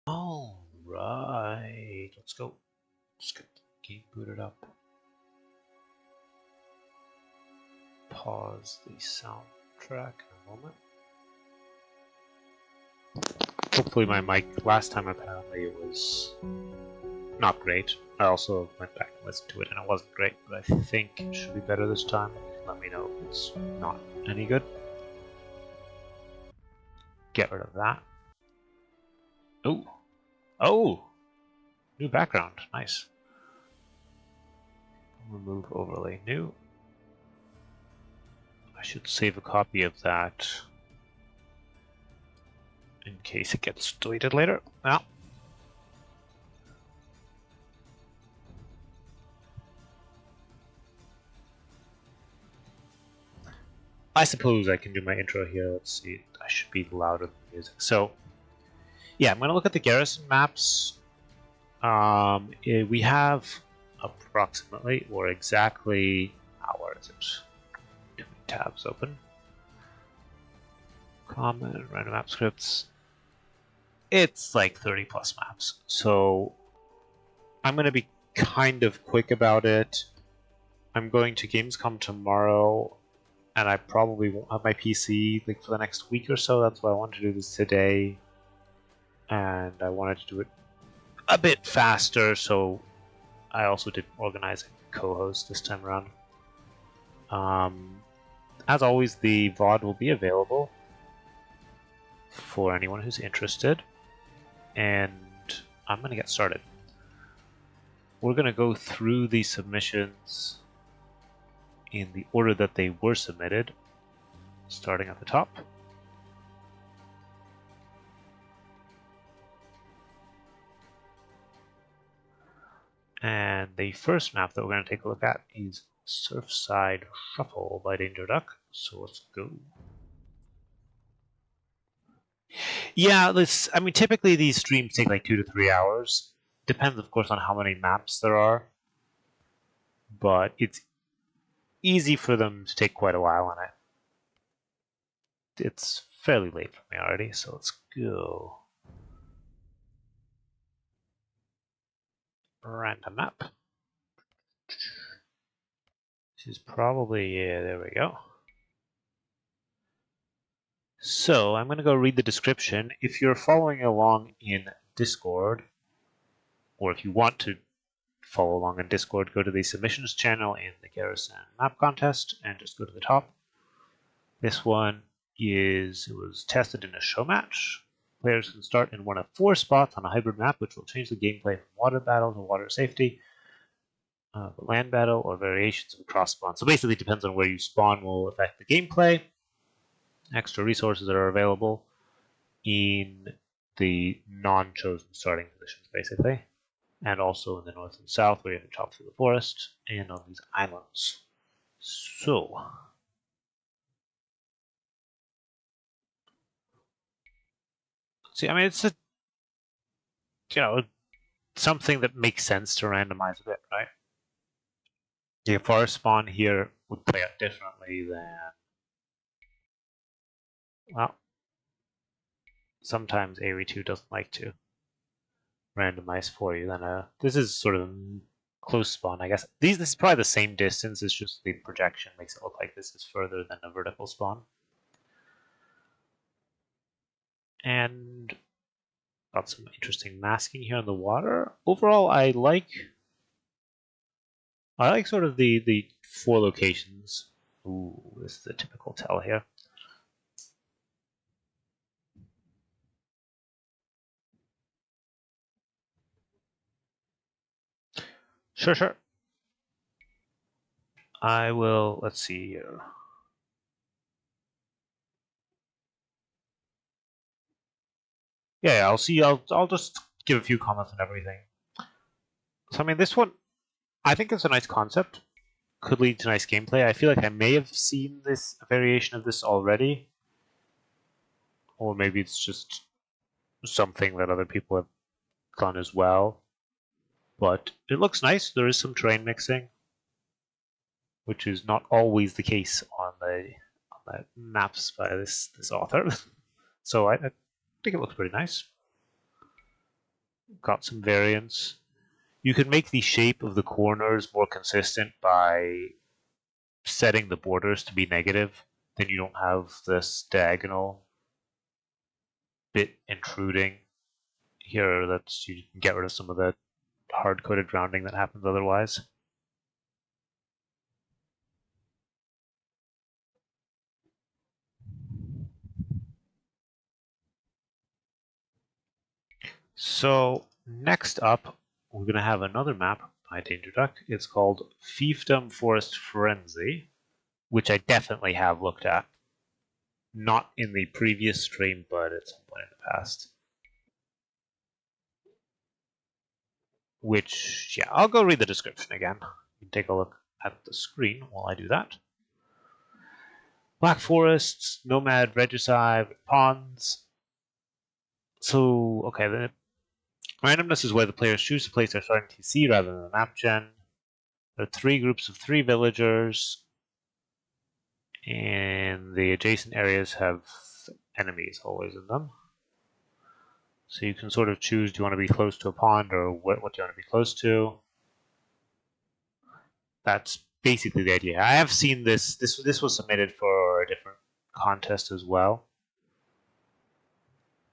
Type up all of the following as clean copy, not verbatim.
All right, let's go. Let's get the game booted up. Pause the soundtrack in a moment. Hopefully my mic, last time apparently it was not great. I also went back and listened to it and it wasn't great, but I think it should be better this time. Let me know if it's not any good. Get rid of that. Ooh. Oh! New background. Nice. Remove overlay. New. I should save a copy of that in case it gets deleted later. Well. I suppose I can do my intro here. Let's see. I should be louder than the music. So, yeah, I'm going to look at the Garrison maps. We have approximately, or exactly, where is it? Too many tabs open. Common, random map scripts. It's like 30 plus maps. So, I'm going to be kind of quick about it. I'm going to Gamescom tomorrow, and I probably won't have my PC like for the next week or so. That's why I wanted to do this today, and I wanted to do it a bit faster, so I also did organize a co-host this time around. As always, the VOD will be available for anyone who's interested, and I'm going to get started. We're going to go through the submissions in the order that they were submitted, starting at the top. And the first map that we're going to take a look at is Surfside Shuffle by Danger Duck. So let's go. Yeah, I mean, typically these streams take like 2 to 3 hours. Depends, of course, on how many maps there are. But it's easy for them to take quite a while on it. It's fairly late for me already, so let's go. Random map. This is probably, yeah, there we go. So I'm going to go read the description. If you're following along in Discord, or if you want to follow along in Discord, go to the submissions channel in the Garrison map contest and just go to the top. This one was tested in a show match. Players can start in one of 4 spots on a hybrid map, which will change the gameplay from water battle to water safety, land battle, or variations of cross spawn. So basically, it depends on where you spawn will affect the gameplay. Extra resources that are available in the non-chosen starting positions, basically, and also in the north and south where you have to chop through the forest, and on these islands. So, See, I mean, it's a, something that makes sense to randomize a bit, right? The forest spawn here would play out differently than, well, sometimes AoE2 doesn't like to randomize for you. Then this is sort of close spawn, I guess. This is probably the same distance. It's just the projection makes it look like this is further than a vertical spawn. And got some interesting masking here on the water. Overall, I like sort of the 4 locations. Ooh, this is a typical tell here. Sure. I will, let's see here. Yeah, I'll see. I'll just give a few comments on everything. So I mean, this one, I think it's a nice concept. Could lead to nice gameplay. I feel like I may have seen this variation of this already, or maybe it's just something that other people have done as well. But it looks nice. There is some terrain mixing, which is not always the case on the maps by this author. So I think it looks pretty nice. Got some variants. You can make the shape of the corners more consistent by setting the borders to be negative. Then you don't have this diagonal bit intruding here. That's, you can get rid of some of the hard-coded rounding that happens otherwise. So next up, we're going to have another map by Danger Duck. It's called Fiefdom Forest Frenzy, which I definitely have looked at. Not in the previous stream, but at some point in the past. Which, yeah, I'll go read the description again. You can take a look at the screen while I do that. Black forests, nomad, regicide, ponds. So, okay, the randomness is where the players choose to place their starting TC rather than the map gen. There are 3 groups of 3 villagers, and the adjacent areas have enemies always in them. So you can sort of choose, do you want to be close to a pond or what do you want to be close to? That's basically the idea. I have seen this. This was submitted for a different contest as well.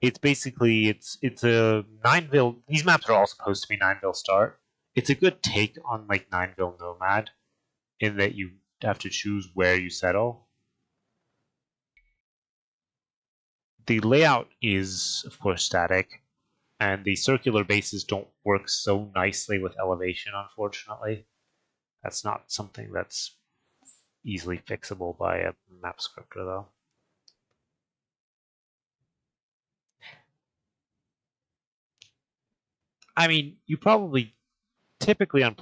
It's basically it's a Nineville. These maps are all supposed to be Nineville start. It's a good take on like Nineville Nomad, in that you have to choose where you settle. The layout is of course static, and the circular bases don't work so nicely with elevation, unfortunately. That's not something that's easily fixable by a map scripter, though. I mean, you probably typically on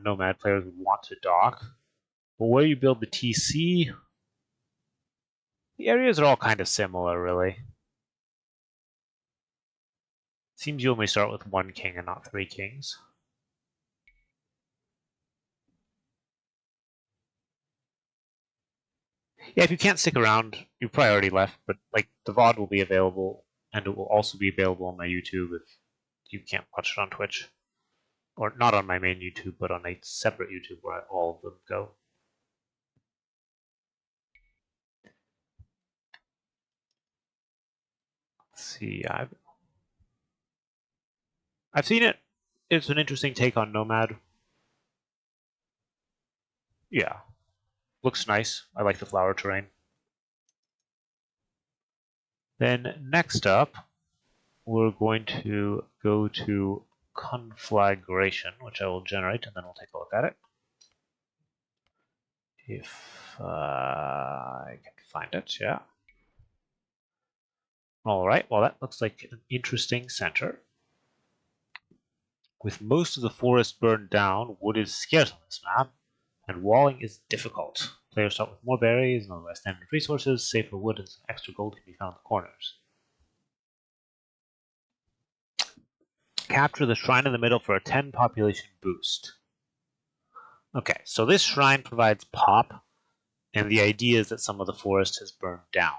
Nomad players would want to dock, but where you build the TC, the areas are all kind of similar, really. Seems you only start with 1 king and not 3 kings. Yeah, if you can't stick around, you've probably already left, but like the VOD will be available, and it will also be available on my YouTube if you can't watch it on Twitch. Or not on my main YouTube, but on a separate YouTube where all of them go. Let's see, I've seen it. It's an interesting take on Nomad. Yeah, looks nice. I like the flower terrain. Then next up, we're going to go to conflagration, which I will generate, and then we'll take a look at it. If I can find it, yeah. All right, well, that looks like an interesting center. With most of the forest burned down, wood is scarce on this map, and walling is difficult. Players start with more berries and otherwise standard resources, save for wood, and some extra gold can be found in the corners. Capture the shrine in the middle for a 10 population boost. Okay, so this shrine provides pop, and the idea is that some of the forest has burned down.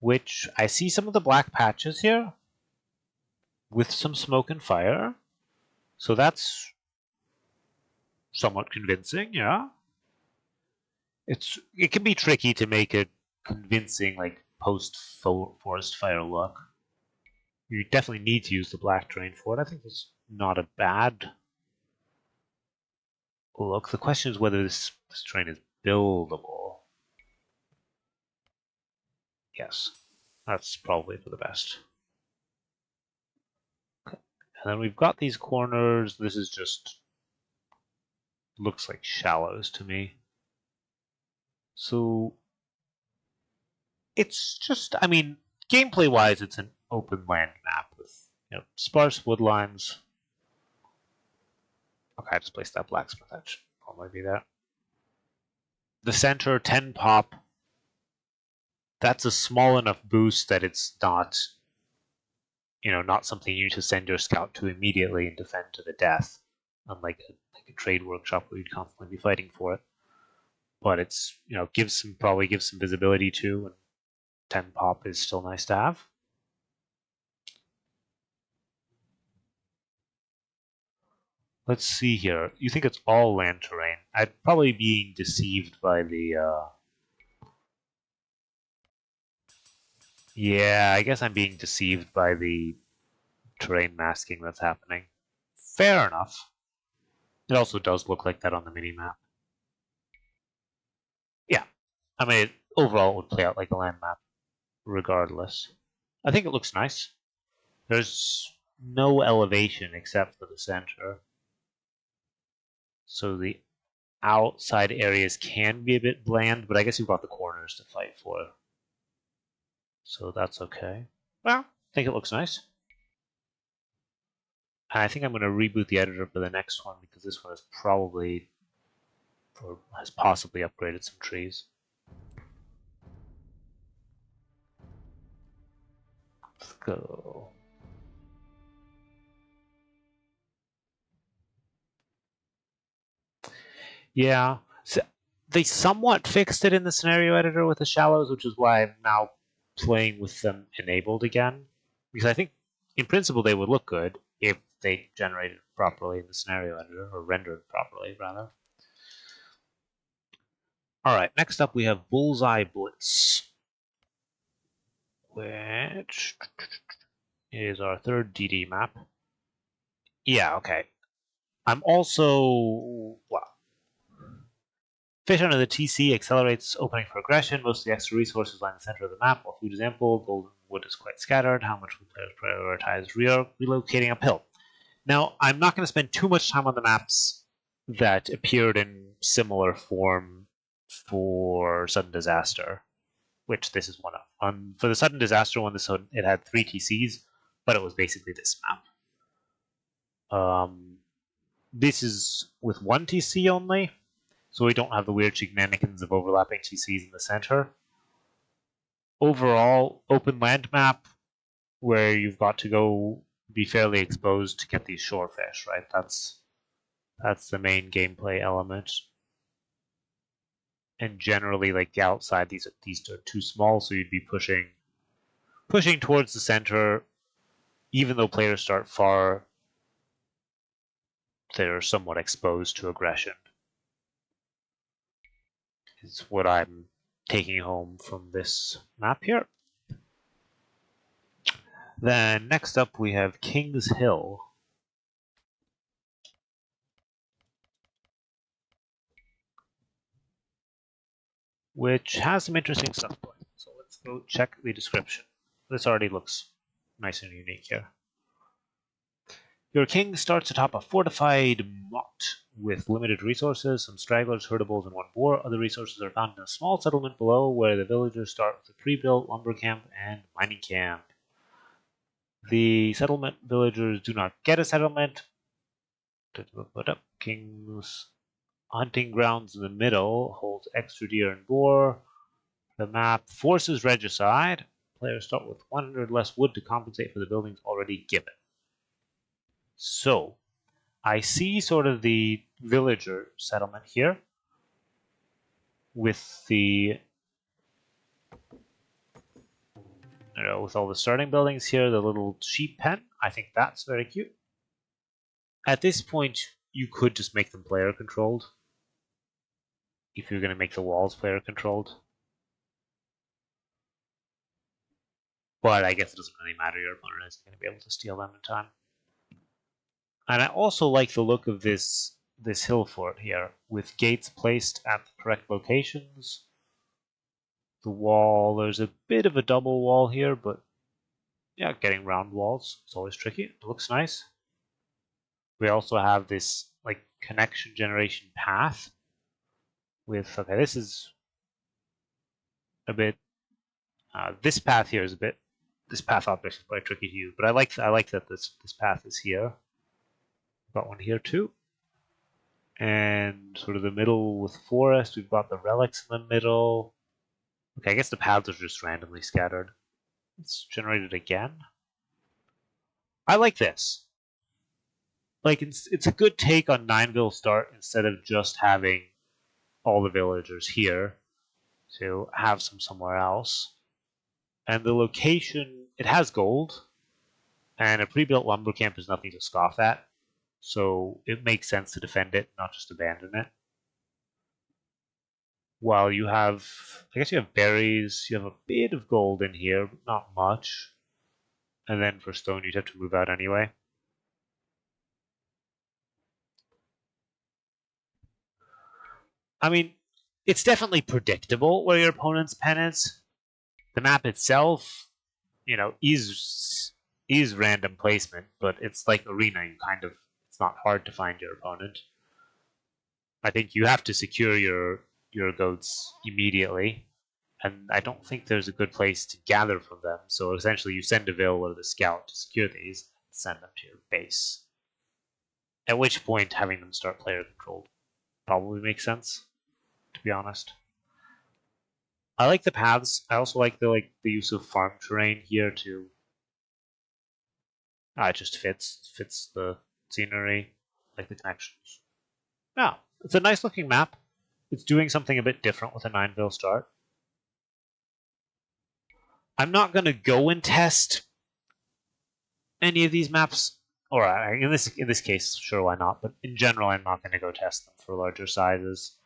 Which, I see some of the black patches here with some smoke and fire. So that's somewhat convincing, yeah. It can be tricky to make a convincing like post forest fire look. You definitely need to use the black terrain for it. I think it's not a bad look. The question is whether this terrain is buildable. Yes, that's probably for the best. Okay. And then we've got these corners. This is just looks like shallows to me. So it's just, I mean, gameplay wise, it's an open land map with sparse woodlines. Okay, I just placed that blacksmith. That should probably be there. The center 10 pop. That's a small enough boost that it's not, not something you need to send your scout to immediately and defend to the death, unlike a trade workshop where you'd constantly be fighting for it. But it's probably gives some visibility too, and 10 pop is still nice to have. Let's see here. You think it's all land terrain? I'd probably be deceived by the. Yeah, I guess I'm being deceived by the terrain masking that's happening. Fair enough. It also does look like that on the minimap. Yeah, I mean, overall it would play out like a land map, regardless. I think it looks nice. There's no elevation except for the center. So the outside areas can be a bit bland, but I guess you've got the corners to fight for. So that's okay. Well, I think it looks nice. I think I'm going to reboot the editor for the next one because this one is probably, or has possibly upgraded some trees. Let's go. Yeah, so they somewhat fixed it in the scenario editor with the shallows, which is why I'm now playing with them enabled again. Because I think, in principle, they would look good if they generated properly in the scenario editor, or rendered properly, rather. Alright, next up we have Bullseye Blitz, which is our third DD map. Yeah, okay. I'm also, well, fish under the TC accelerates opening for aggression. Most of the extra resources lie in the center of the map, while food is ample. Golden wood is quite scattered. How much will players prioritize relocating uphill? Now, I'm not going to spend too much time on the maps that appeared in similar form for Sudden Disaster, which this is one of. For the Sudden Disaster one, it had 3 TCs, but it was basically this map. This is with 1 TC only, so we don't have the weird shenanigans of overlapping TCs in the center. Overall, open land map where you've got to go be fairly exposed to get these shore fish, right? That's the main gameplay element. And generally, like the outside, these are too small, so you'd be pushing towards the center. Even though players start far, they're somewhat exposed to aggression. Is what I'm taking home from this map here. Then next up we have King's Hill, which has some interesting stuff going. So let's go check the description. This already looks nice and unique here. Your king starts atop a fortified motte with limited resources, some stragglers, herdables, and 1 boar. Other resources are found in a small settlement below where the villagers start with a pre-built lumber camp and mining camp. The settlement villagers do not get a settlement. King's hunting grounds in the middle holds extra deer and boar. The map forces regicide. Players start with 100 less wood to compensate for the buildings already given. So I see sort of the villager settlement here with the, with all the starting buildings here, the little sheep pen. I think that's very cute. At this point, you could just make them player controlled if you're going to make the walls player controlled. But I guess it doesn't really matter. Your opponent isn't going to be able to steal them in time. And I also like the look of this hill fort here, with gates placed at the correct locations. The wall, there's a bit of a double wall here, but yeah, getting round walls is always tricky. It looks nice. We also have this like connection generation path with, okay, this is a bit, this path here is a bit, this path object is quite tricky to use, but I like that this path is here. Got one here too. And sort of the middle with forest, we've got the relics in the middle. Okay, I guess the paths are just randomly scattered. It's generated again. I like this. Like, it's a good take on Nineville Start instead of just having all the villagers here to have some somewhere else. And the location, it has gold, and a pre-built lumber camp is nothing to scoff at. So it makes sense to defend it, not just abandon it. While you have, I guess you have berries, you have a bit of gold in here, but not much. And then for stone, you'd have to move out anyway. I mean, it's definitely predictable where your opponent's pen is. The map itself, is random placement, but it's like Arena. It's not hard to find your opponent. I think you have to secure your goats immediately, and I don't think there's a good place to gather from them. So essentially, you send a Vil or the scout to secure these, and send them to your base. At which point, having them start player controlled probably makes sense, to be honest. I like the paths. I also like the use of farm terrain here too. It just fits the scenery, like the connections. Yeah, it's a nice looking map. It's doing something a bit different with a 9-vil start. I'm not going to go and test any of these maps, or in this case, sure, why not? But in general, I'm not going to go test them for larger sizes.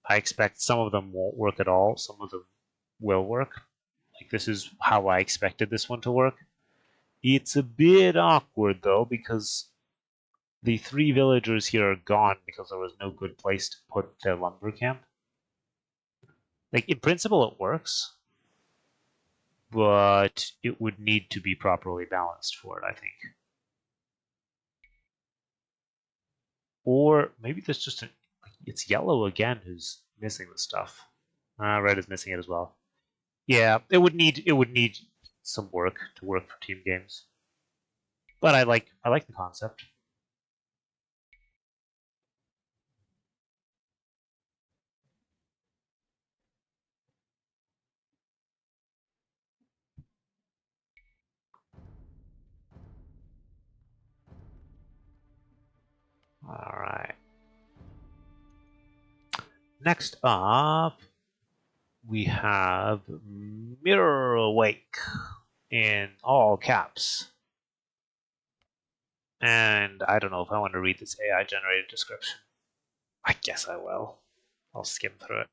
I expect some of them won't work at all. Some of them will work. Like, this is how I expected this one to work. It's a bit awkward though, because the 3 villagers here are gone because there was no good place to put their lumber camp. Like, in principle, it works, but it would need to be properly balanced for it, I think. Or maybe there's just it's yellow again who's missing the stuff. Red is missing it as well. Yeah, it would need some work to work for team games. But I like the concept. All right. Next up, we have Mirror Awake in all caps. And I don't know if I want to read this AI generated description. I guess I will. I'll skim through it.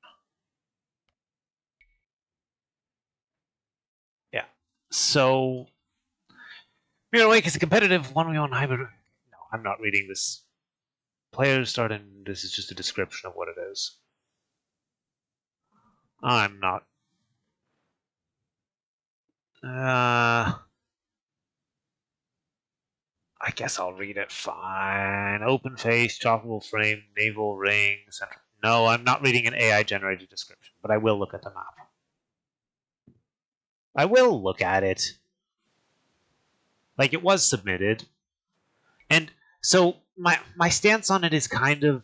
Yeah. So, Mirror Awake is a competitive 1v1 hybrid. No, I'm not reading this. Players start in. This is just a description of what it is. I'm not. I guess I'll read it. Fine. Open face, choppable frame, naval ring, center. No, I'm not reading an AI generated description, but I will look at the map. I will look at it. Like, it was submitted. And so my stance on it is kind of,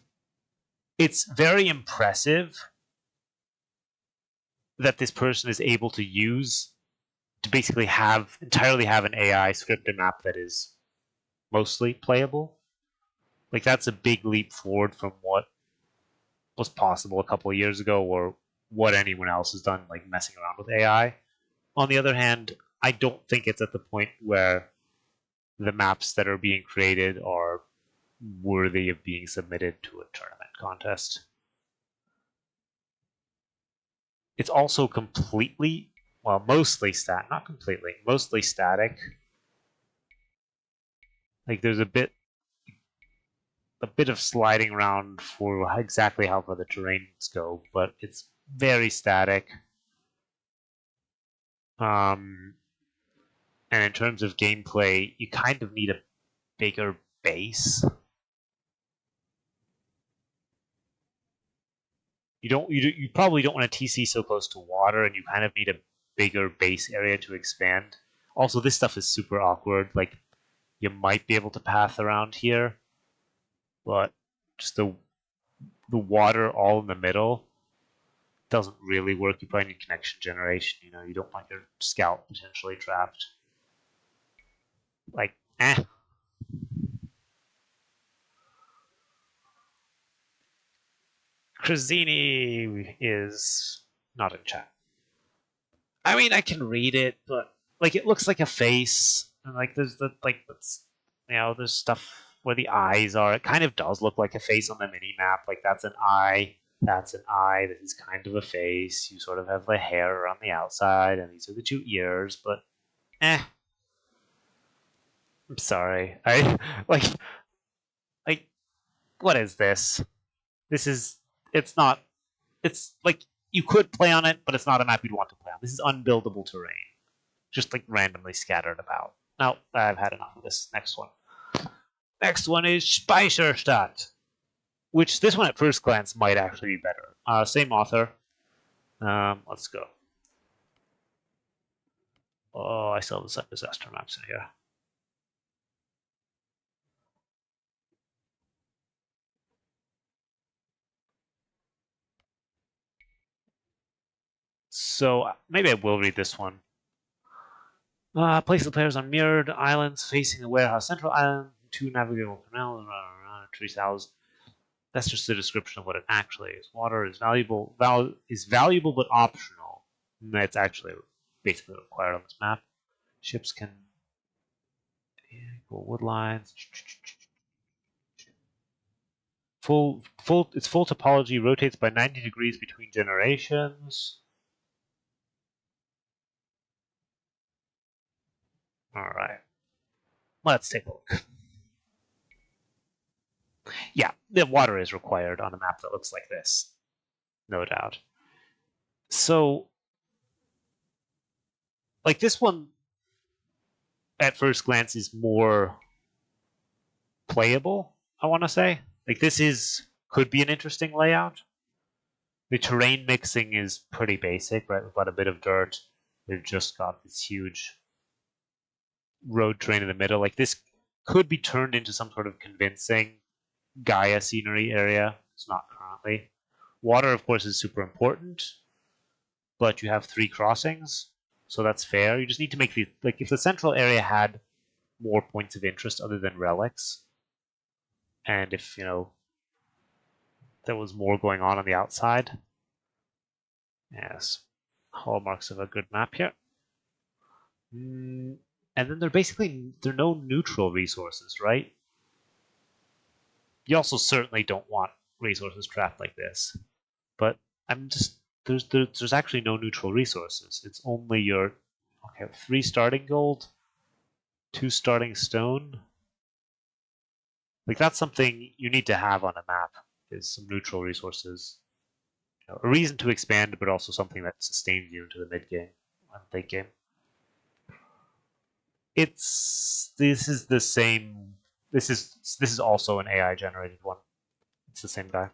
it's very impressive that this person is able to use to basically entirely have an AI script and map that is mostly playable. Like that's a big leap forward from what was possible a couple of years ago or what anyone else has done, like messing around with AI. On the other hand, I don't think it's at the point where the maps that are being created are worthy of being submitted to a tournament contest. It's also completely, well, mostly not completely, mostly static. Like there's a bit of sliding around for exactly how far the terrains go, but it's very static. Um, and in terms of gameplay, you kind of need a bigger base. You probably don't want to TC so close to water, and you kind of need a bigger base area to expand. Also, this stuff is super awkward. Like you might be able to path around here, but just the water all in the middle doesn't really work. You probably need connection generation. You don't want your scout potentially trapped. Like, Crazini is not in chat. I mean, I can read it, but like it looks like a face, and like there's there's stuff where the eyes are. It kind of does look like a face on the mini map. Like that's an eye. That's an eye. This is kind of a face. You sort of have the hair around the outside, and these are the two ears. But I'm sorry. I like like what is this? This is it's not. It's like you could play on it, but it's not a map you'd want to play on. This is unbuildable terrain, just like randomly scattered about. Now I've had enough of this. Next one. Next one is Speicherstadt, which this one at first glance might actually be better. Same author. Let's go. Oh, I still have the disaster maps in here. So maybe I will read this one. Place the players on mirrored islands facing the warehouse central island, two navigable canals, trees house. That's just the description of what it actually is. Water is valuable, but optional. And that's actually basically required on this map. Ships can equal wood lines. Its full topology rotates by 90 degrees between generations. All right. Let's take a look. Yeah, the water is required on a map that looks like this. No doubt. So, like this one, at first glance, is more playable, I want to say. Like could be an interesting layout. The terrain mixing is pretty basic, right? We've got a bit of dirt. We've just got this huge road terrain in the middle. Like this could be turned into some sort of convincing Gaia scenery area. It's not currently. Water, of course, is super important, but you have 3 crossings, so that's fair. You just need to make if the central area had more points of interest other than relics, and if there was more going on the outside. Yes, hallmarks of a good map here. And then there are no neutral resources, right? You also certainly don't want resources trapped like this. But I'm just there's actually no neutral resources. It's only your 3 starting gold, 2 starting stone. Like that's something you need to have on a map is some neutral resources. A reason to expand, but also something that sustains you into the mid game and late game. This is the same. This is also an AI generated one. It's the same guy.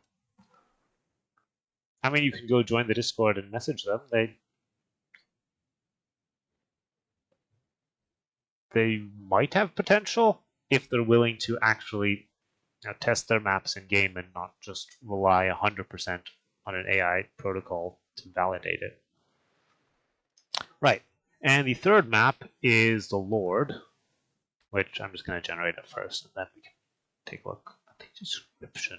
I mean, you can go join the Discord and message them. They might have potential if they're willing to actually test their maps in game and not just rely 100% on an AI protocol to validate it. Right. And the third map is the Lord. which I'm just going to generate it first, and then we can take a look at the description,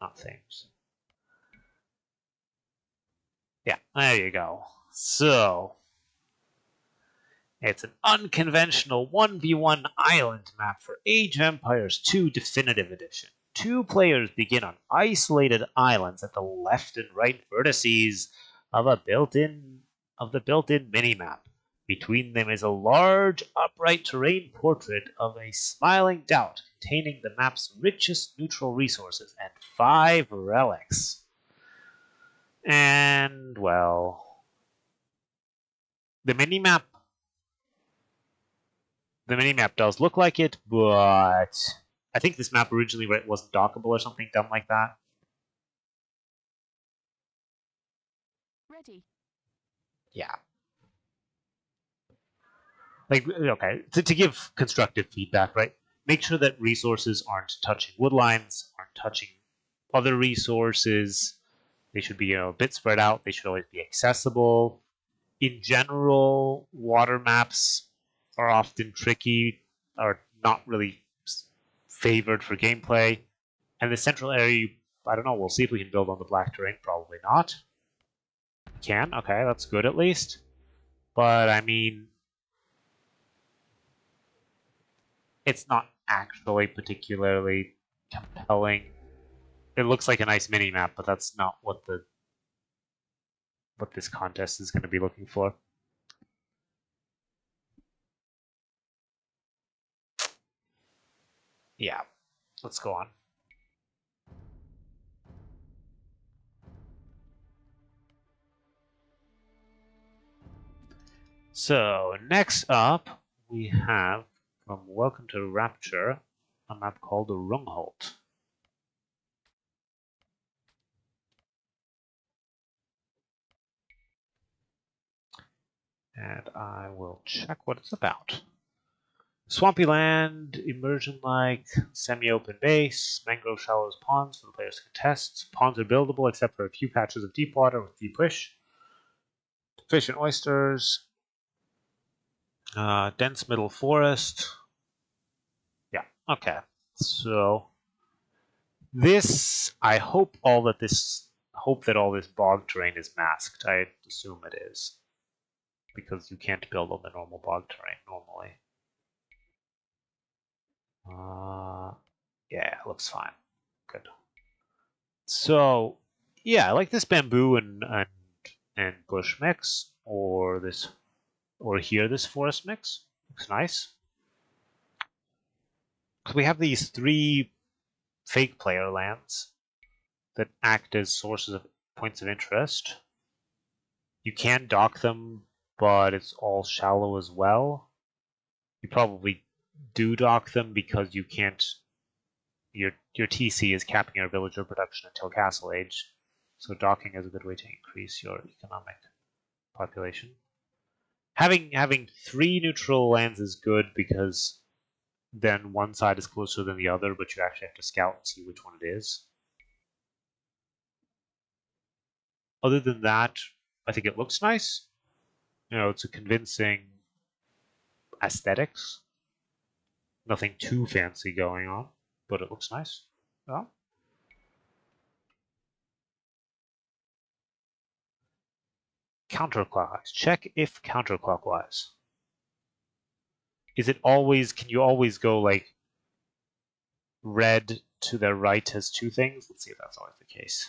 not things. Yeah, there you go. So, it's an unconventional 1v1 island map for Age of Empires 2 Definitive Edition. 2 players begin on isolated islands at the left and right vertices of the built-in minimap. Between them is a large upright terrain portrait of a smiling doubt containing the map's richest neutral resources and 5 relics. And, well, the minimap does look like it, but I think this map originally wasn't dockable or something dumb like that. Ready. Yeah. Like, okay, to give constructive feedback, right? Make sure that resources aren't touching wood lines, aren't touching other resources. They should be a bit spread out. They should always be accessible. In general, water maps are often tricky, are not really favored for gameplay. And the central area, I don't know, we'll see if we can build on the black terrain. Probably not. We can, okay, that's good at least. But, I mean, it's not actually particularly compelling. It looks like a nice mini-map, but that's not what this contest is going to be looking for. Yeah, let's go on. So, next up, we have from Welcome to Rapture, a map called the Rungholt. And I will check what it's about. Swampy land, immersion-like, semi-open base, mangrove shallows, ponds for the players to contest. Ponds are buildable except for a few patches of deep water with deep fish. Fish and oysters. Dense middle forest. Yeah, okay. So this, I hope that all this bog terrain is masked. I assume it is, because you can't build on the normal bog terrain normally. Yeah, it looks fine. Good. So, yeah, I like this bamboo and bush mix, or this forest mix. Looks nice. So we have these 3 fake player lands that act as sources of points of interest. You can dock them, but it's all shallow as well. You probably do dock them because you can't. Your TC is capping your villager production until Castle Age, so docking is a good way to increase your economic population. Having 3 neutral lands is good because then one side is closer than the other, but you actually have to scout and see which one it is. Other than that, I think it looks nice. You know, it's a convincing aesthetics. Nothing too fancy going on, but it looks nice. Yeah. Counterclockwise. Check if counterclockwise. Is it always, can you always go like red to the right has 2 things? Let's see if that's always the case.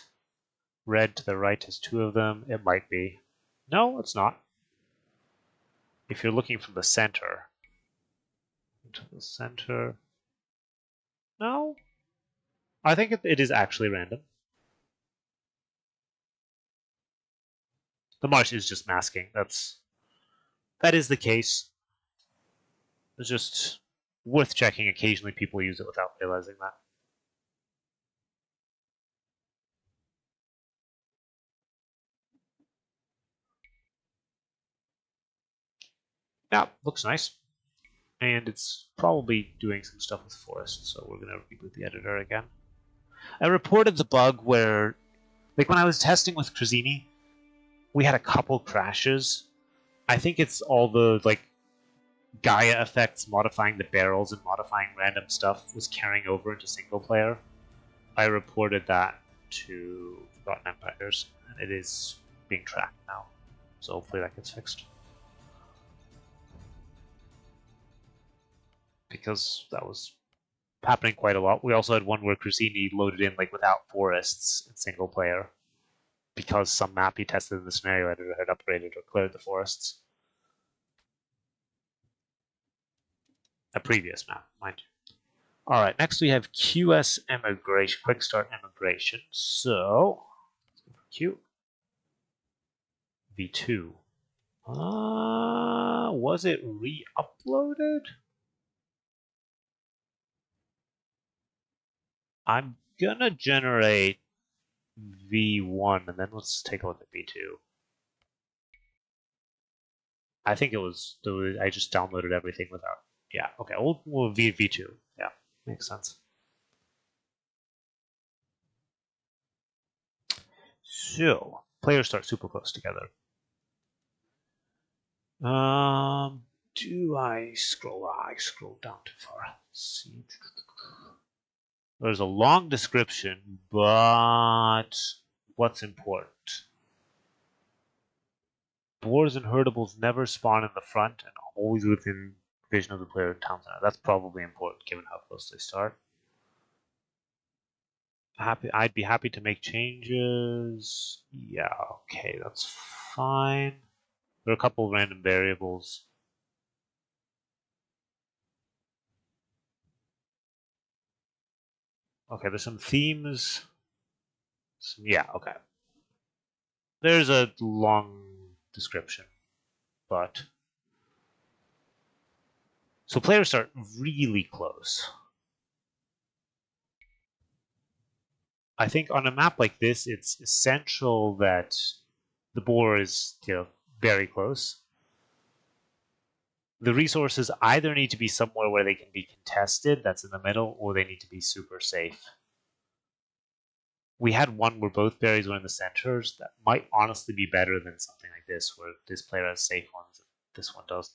Red to the right has 2 of them. It might be. No, it's not. If you're looking from the center. To the center. No. I think it is actually random. The marsh is just masking. That is the case. It's just worth checking. Occasionally people use it without realizing that. Yeah, looks nice. And it's probably doing some stuff with forest, so we're going to reboot the editor again. I reported the bug where, like when I was testing with Crazini, we had a couple crashes. I think it's all the, like, Gaia effects, modifying the barrels and modifying random stuff was carrying over into single player. I reported that to Forgotten Empires, and it is being tracked now. So hopefully that gets fixed. Because that was happening quite a lot. We also had one where Crucini loaded in like without forests in single player because some map he tested in the scenario editor had upgraded or cleared the forests. A previous map, mind you. All right, next we have QS Immigration, Quick Start Immigration. So, Q V2. Was it re-uploaded? I'm gonna generate V1 and then let's take a look at V2. I think it was, I just downloaded everything without, yeah, okay, we'll V2. Yeah, makes sense. So, players start super close together. Do I scroll? I scroll down too far. Let's see. There's a long description, but what's important? Boars and herdables never spawn in the front and always within vision of the player in town center. That's probably important given how close they start. I'd be happy to make changes. Yeah, okay, that's fine. There are a couple of random variables. Okay, there's some themes. Yeah, okay. There's a long description, but so players start really close. I think on a map like this, it's essential that the boar is, very close. The resources either need to be somewhere where they can be contested, that's in the middle, or they need to be super safe. We had one where both berries were in the centers. That might honestly be better than something like this, where this player has safe ones and this one does.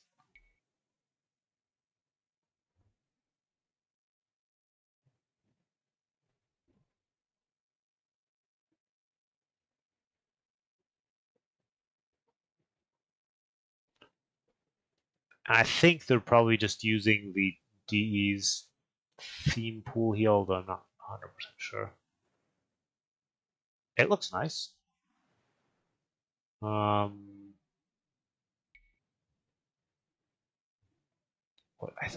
And I think they're probably just using the DE's theme pool here, although I'm not 100% sure. It looks nice. I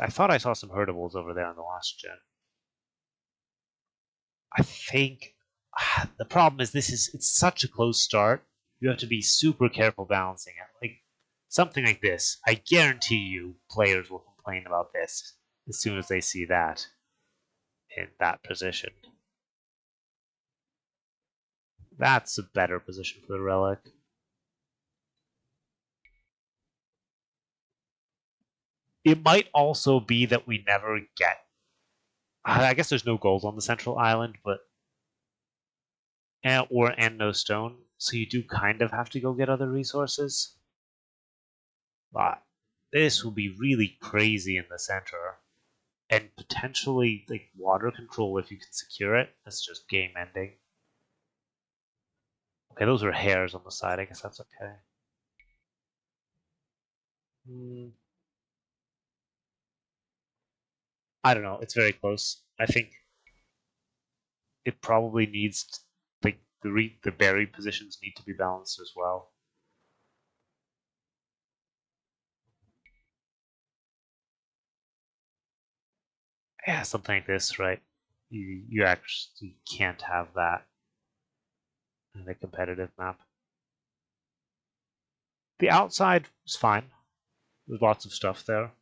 thought I saw some herdables over there on the last gen. I think the problem is it's such a close start. You have to be super careful balancing it. Like something like this, I guarantee you players will complain about this as soon as they see that in that position. That's a better position for the relic. It might also be that we never get. I guess there's no gold on the central island, but and no stone, so you do kind of have to go get other resources. But this will be really crazy in the center, and potentially like water control if you can secure it. That's just game ending. Okay, those are hairs on the side. I guess that's okay. I don't know. It's very close. I think it probably needs like the berry positions need to be balanced as well. Yeah, something like this, right? You actually can't have that in a competitive map. The outside is fine. There's lots of stuff there.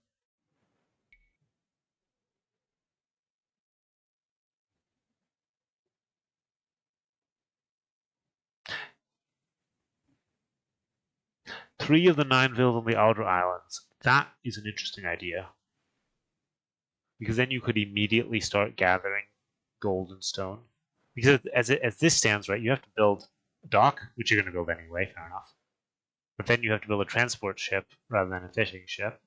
Three of the 9 villas on the outer islands. That is an interesting idea. Because then you could immediately start gathering gold and stone. Because as this stands, right, you have to build a dock, which you're going to build anyway, fair enough. But then you have to build a transport ship rather than a fishing ship.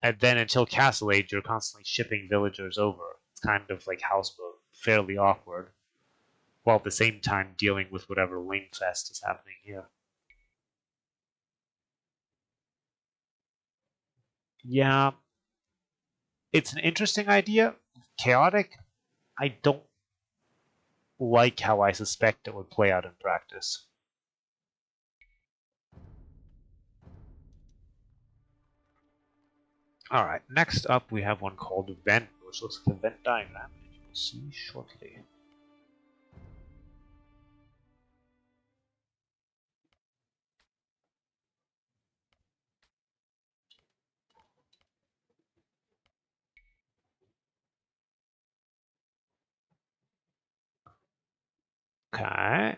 And then until Castle Age, you're constantly shipping villagers over. It's kind of like Houseboat, fairly awkward, while at the same time dealing with whatever Lingfest is happening here. Yeah, it's an interesting idea. Chaotic. I don't like how I suspect it would play out in practice. All right, next up we have one called Vent, which looks like a Venn diagram, and you will see shortly. Okay,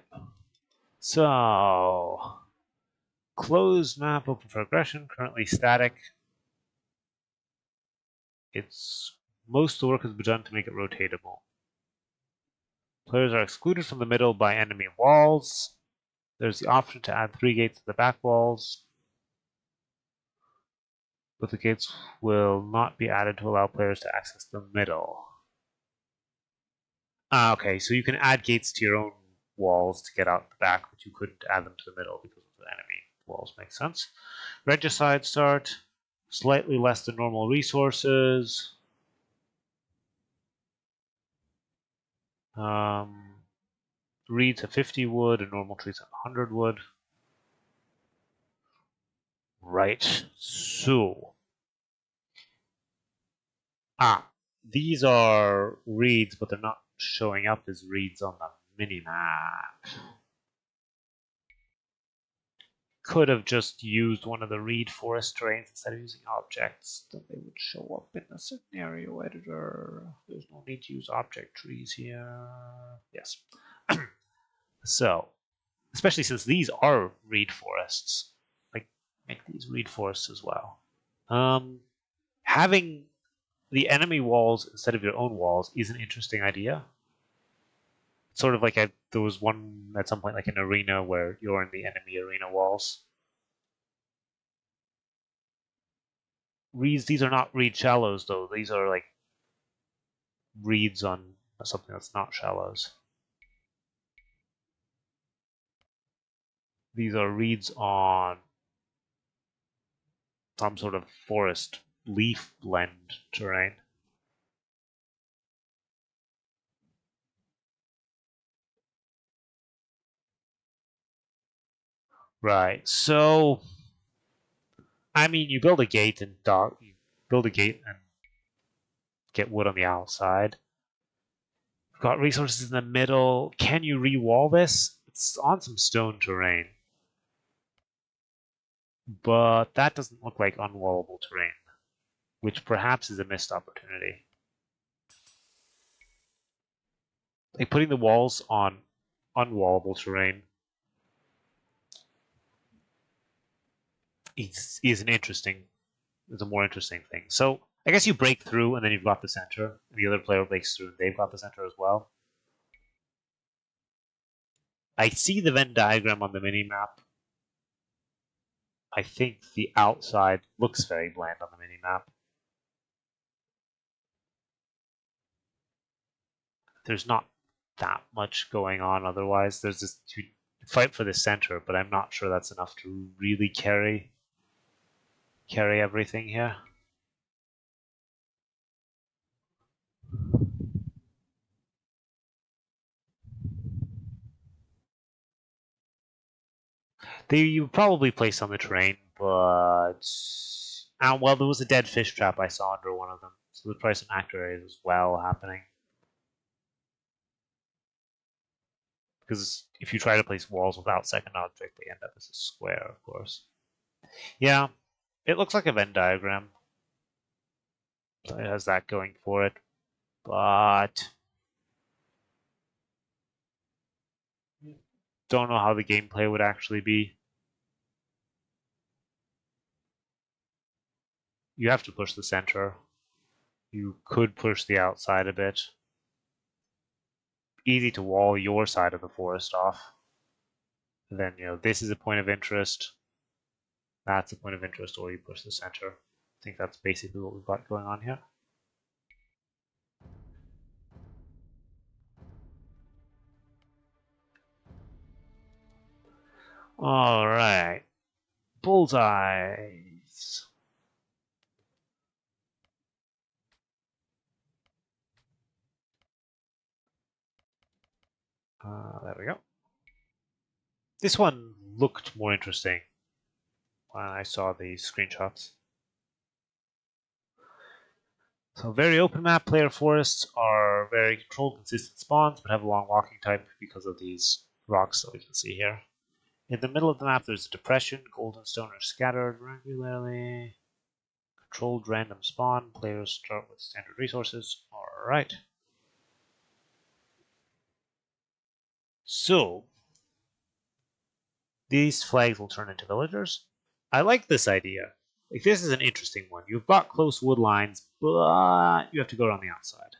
so closed map, open for aggression, currently static. It's most of the work has been done to make it rotatable. Players are excluded from the middle by enemy walls. There's the option to add 3 gates to the back walls, but the gates will not be added to allow players to access the middle. Okay, so you can add gates to your own walls to get out the back, but you couldn't add them to the middle because of the enemy walls. Makes sense. Regicide start, slightly less than normal resources. Reeds at 50 wood and normal trees at 100 wood. Right, so. These are reeds, but they're not showing up as reeds on the mini-map. Could have just used one of the reed forest terrains instead of using objects. Then they would show up in the scenario editor. There's no need to use object trees here. Yes. So, especially since these are reed forests, like make these reed forests as well. Having the enemy walls instead of your own walls is an interesting idea. Sort of like there was one at some point, like an arena where you're in the enemy arena walls. Reeds, these are not reed shallows though. These are like reeds on something that's not shallows. These are reeds on some sort of forest leaf blend terrain. Right. So, I mean, you build a gate and get wood on the outside. You've got resources in the middle. Can you re-wall this? It's on some stone terrain, but that doesn't look like unwallable terrain, which perhaps is a missed opportunity. Like putting the walls on unwallable terrain is a more interesting thing. So I guess you break through and then you've got the center, and the other player breaks through and they've got the center as well. I see the Venn diagram on the mini map. I think the outside looks very bland on the mini map. There's not that much going on otherwise. There's this fight for the center, but I'm not sure that's enough to really carry everything here. You probably placed on the train, but well, there was a dead fish trap I saw under one of them, so there's probably some actor areas as well happening. Because if you try to place walls without second object, they end up as a square, of course. Yeah, it looks like a Venn diagram. So it has that going for it, but don't know how the gameplay would actually be. You have to push the center. You could push the outside a bit. Easy to wall your side of the forest off. And then, this is a point of interest. That's a point of interest, or you push the center. think that's basically what we've got going on here. All right, bullseyes. There we go. This one looked more interesting when I saw the screenshots. So very open map, player forests are very controlled, consistent spawns, but have a long walking time because of these rocks that we can see here. In the middle of the map, there's a depression. Gold and stone are scattered regularly. Controlled random spawn. Players start with standard resources. Alright. So, these flags will turn into villagers. I like this idea. Like, this is an interesting one. You've got close wood lines, but you have to go around the outside.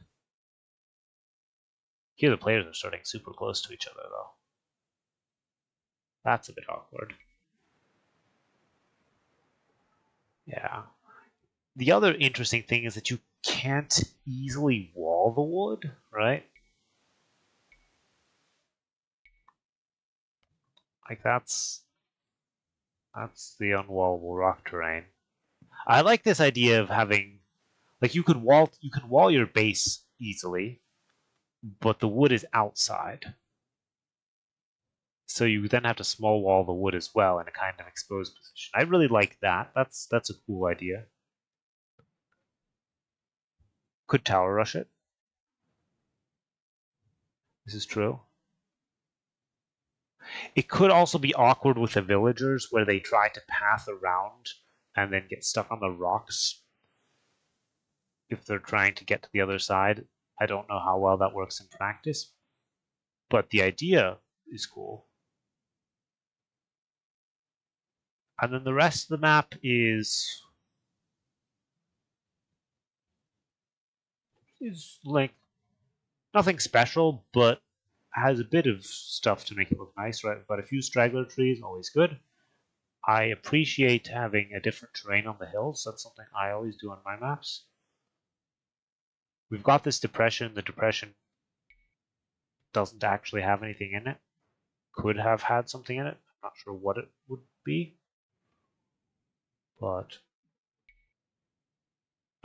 Here the players are starting super close to each other, though. That's a bit awkward. Yeah. The other interesting thing is that you can't easily wall the wood, right? Like that's the unwallable rock terrain. I like this idea of having like you can wall your base easily, but the wood is outside. So you then have to small wall the wood as well in a kind of exposed position. I really like that. That's a cool idea. Could tower rush it. This is true. It could also be awkward with the villagers where they try to path around and then get stuck on the rocks if they're trying to get to the other side. I don't know how well that works in practice, but the idea is cool. And then the rest of the map is like nothing special, but has a bit of stuff to make it look nice, right? We've got a few straggler trees, always good. I appreciate having a different terrain on the hills. That's something I always do on my maps. We've got this depression. The depression doesn't actually have anything in it. Could have had something in it. I'm not sure what it would be. But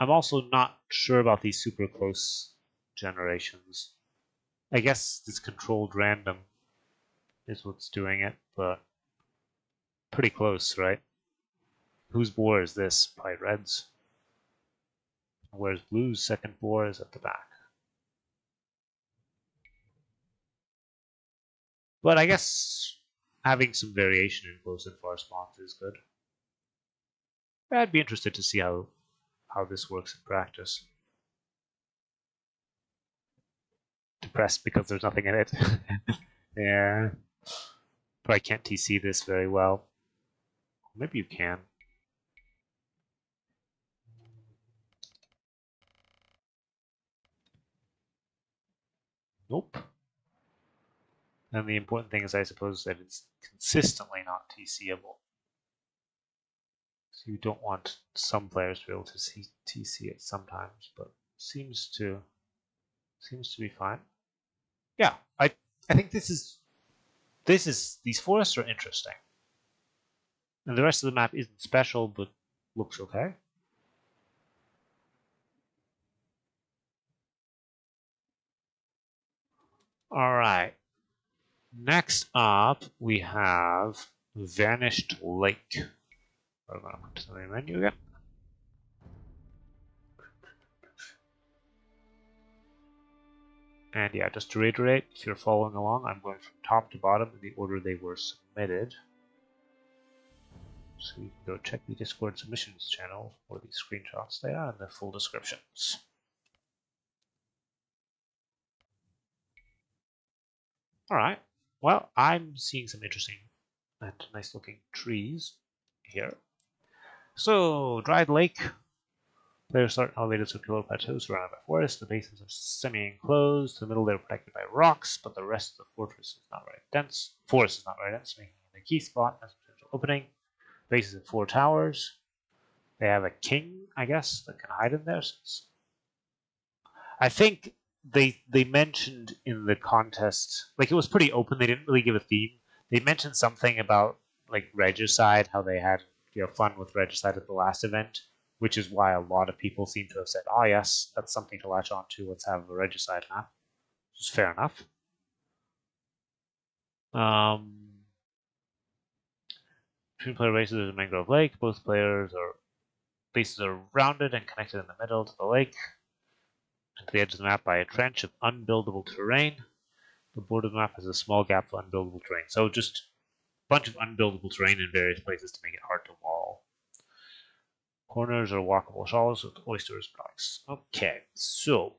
I'm also not sure about these super close generations. I guess this controlled random is what's doing it, but pretty close, right? Whose boar is this? Probably Red's. Where's Blue's second boar is at the back. But I guess having some variation in close and far spawns is good. I'd be interested to see how this works in practice. Depressed because there's nothing in it. Yeah. But I can't TC this very well. Maybe you can. Nope. And the important thing is, I suppose, that it's consistently not TCable. So you don't want some players to be able to TC it sometimes, but seems to be fine. Yeah, I think these forests are interesting. And the rest of the map isn't special, but looks okay. All right. Next up, we have Vanished Lake. I'm going to put to the main menu again. And yeah, just to reiterate, if you're following along, I'm going from top to bottom in the order they were submitted. So you can go check the Discord submissions channel for the screenshots there and the full descriptions. Alright, well, I'm seeing some interesting and nice looking trees here. So, Dried Lake. Players start elevated circular plateaus surrounded by forest. The bases are semi-enclosed. In the middle, they're protected by rocks, but the rest of the forest is not very dense, making it a key spot as a potential opening. Bases have 4 towers. They have a king, I guess, that can hide in there. I think they mentioned in the contest, like it was pretty open. They didn't really give a theme. They mentioned something about like regicide, how they had fun with regicide at the last event, which is why a lot of people seem to have said, "Oh yes, that's something to latch on to. Let's have a regicide map." Which is fair enough. Between player bases is a mangrove lake. Both players are bases are rounded and connected in the middle to the lake and to the edge of the map by a trench of unbuildable terrain. The border of the map has a small gap for unbuildable terrain. So just a bunch of unbuildable terrain in various places to make it hard to wall. Corners are walkable shallows with oysters and rocks. Okay, so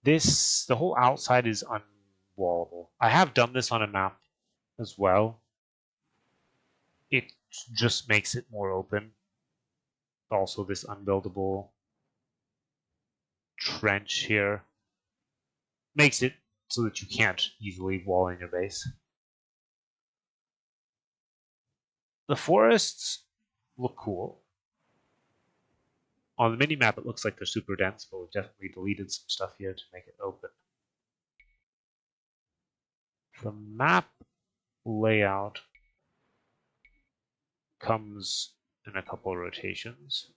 the whole outside is unwallable. I have done this on a map as well. It just makes it more open. Also, this unbuildable trench here makes it so that you can't easily wall in your base. The forests look cool. On the mini map, it looks like they're super dense, but we've definitely deleted some stuff here to make it open. The map layout comes in a couple of rotations,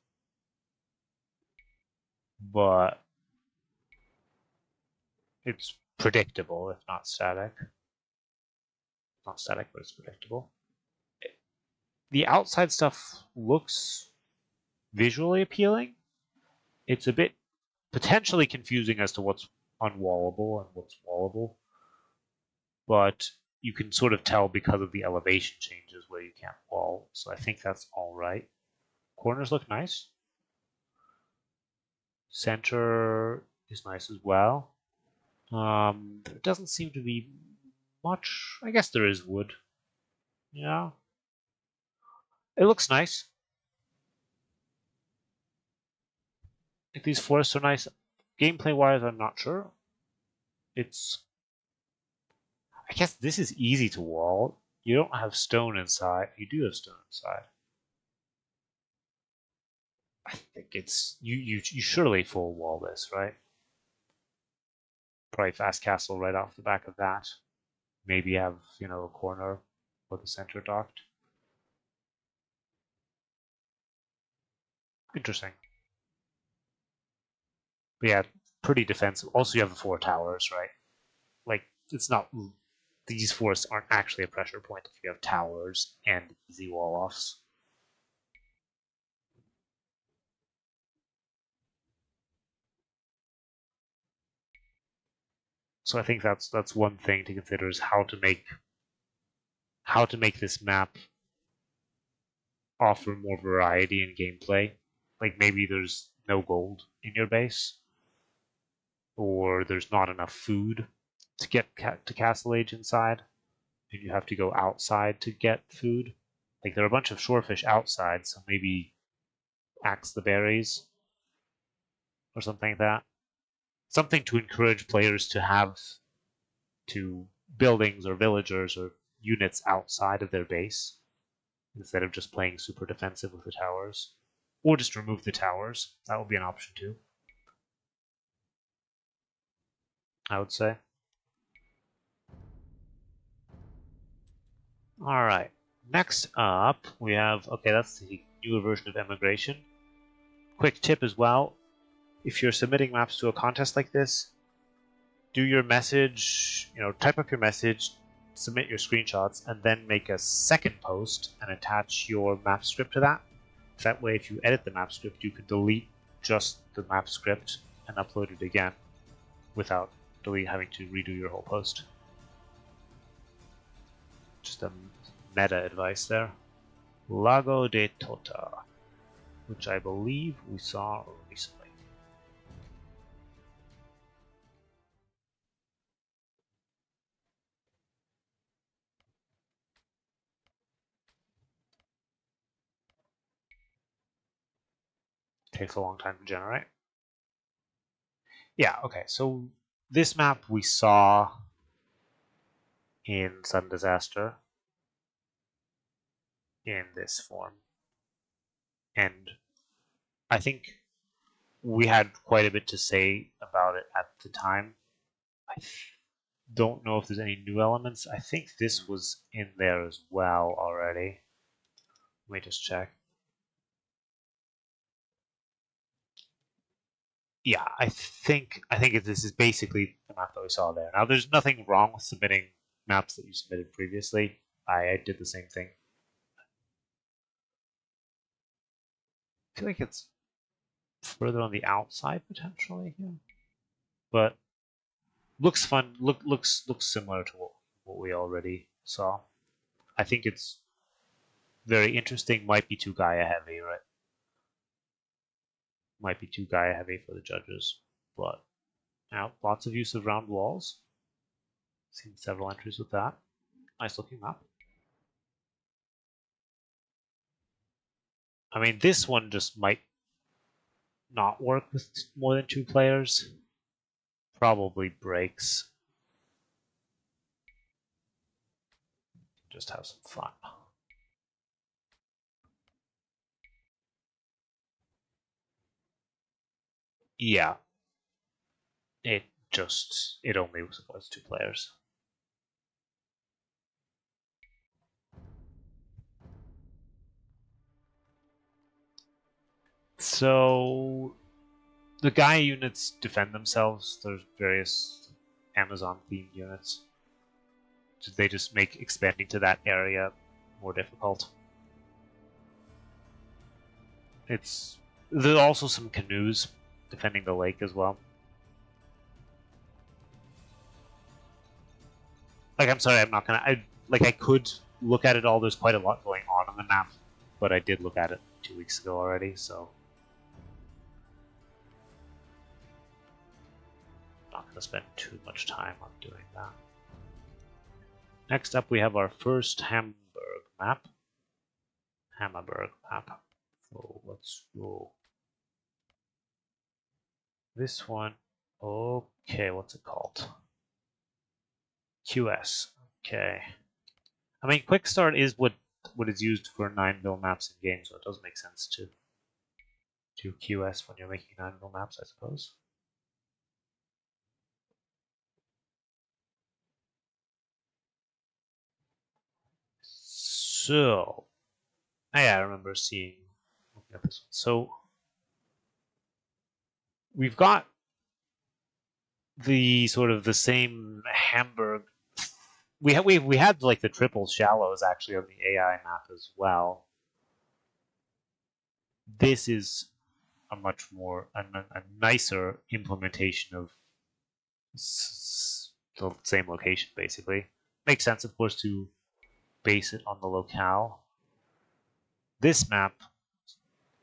but it's predictable, if not static. Not static, but it's predictable. The outside stuff looks visually appealing. It's a bit potentially confusing as to what's unwallable and what's wallable, but you can sort of tell because of the elevation changes where you can't wall. So I think that's all right. Corners look nice. Center is nice as well. There doesn't seem to be much. I guess there is wood. Yeah. It looks nice. If these forests are nice. Gameplay wise, I'm not sure. I guess this is easy to wall. You don't have stone inside. You do have stone inside. I think it's you surely full wall this, right? Probably fast castle right off the back of that. Maybe have, a corner or the center docked. Interesting. But yeah, pretty defensive. Also, you have the 4 towers, right? Like, it's not. These forests aren't actually a pressure point if you have towers and easy wall offs. So I think that's one thing to consider is how to make this map offer more variety in gameplay. Like maybe there's no gold in your base, or there's not enough food to get to Castle Age inside, and you have to go outside to get food. Like there are a bunch of shorefish outside, so maybe axe the berries or something like that. Something to encourage players to have to buildings or villagers or units outside of their base instead of just playing super defensive with the towers. Or just remove the towers. That would be an option too, I would say. All right. Next up, we have, okay, that's the newer version of Emigration. Quick tip as well, if you're submitting maps to a contest like this, do your message, type up your message, submit your screenshots, and then make a second post and attach your map script to that. That way, if you edit the map script, you can delete just the map script and upload it again without having to redo your whole post. Just a meta advice there. Lago de Tota, which I believe we saw recently. Takes a long time to generate. Yeah, okay, so this map we saw in Sudden Disaster in this form. And I think we had quite a bit to say about it at the time. I don't know if there's any new elements. I think this was in there as well already. Let me just check. Yeah, I think this is basically the map that we saw there. Now, there's nothing wrong with submitting maps that you submitted previously. I did the same thing. I feel like it's further on the outside potentially here, but looks fun. Looks similar to what we already saw. I think it's very interesting. Might be too Gaia heavy, right? Might be too Gaia heavy for the judges, but now lots of use of round walls. Seen several entries with that. Nice looking map. I mean, this one just might not work with more than 2 players. Probably breaks. Just have some fun. Yeah, it only supports 2 players. So the Gaia units defend themselves. There's various Amazon themed units. They just make expanding to that area more difficult. There's also some canoes defending the lake as well. Like, I'm sorry, I'm not gonna. I could look at it all. There's quite a lot going on the map, but I did look at it 2 weeks ago already, so I'm not gonna spend too much time on doing that. Next up, we have our first Hamburg map. Hamburg map. So let's go. This one. Okay, what's it called? QS. Okay. I mean, quick start is what is used for 9-mil maps in games, so it does make sense to do QS when you're making 9-mil maps, I suppose. So, yeah, I remember looking at this one. So, we've got the sort of the same Hamburg. We had like the triple shallows actually on the AI map as well. This is a much more a nicer implementation of the same location, basically. Makes sense, of course, to base it on the locale. This map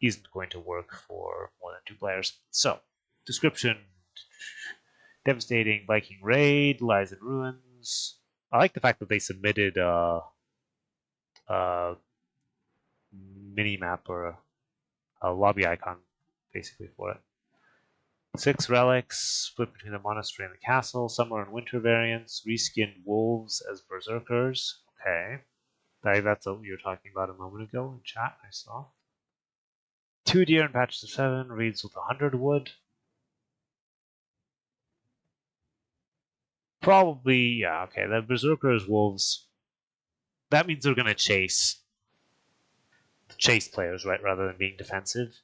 isn't going to work for more than 2 players. So, description: devastating Viking raid, lies in ruins. I like the fact that they submitted a mini map or a lobby icon, basically, for it. 6 relics, split between the monastery and the castle. Summer and winter variants. Reskinned wolves as berserkers. Okay. That's what you were talking about a moment ago in chat, I saw. 2 deer and patches of 7. Reeds with 100 wood. Probably, yeah, okay. The berserkers wolves. That means they're going to chase players, right, rather than being defensive.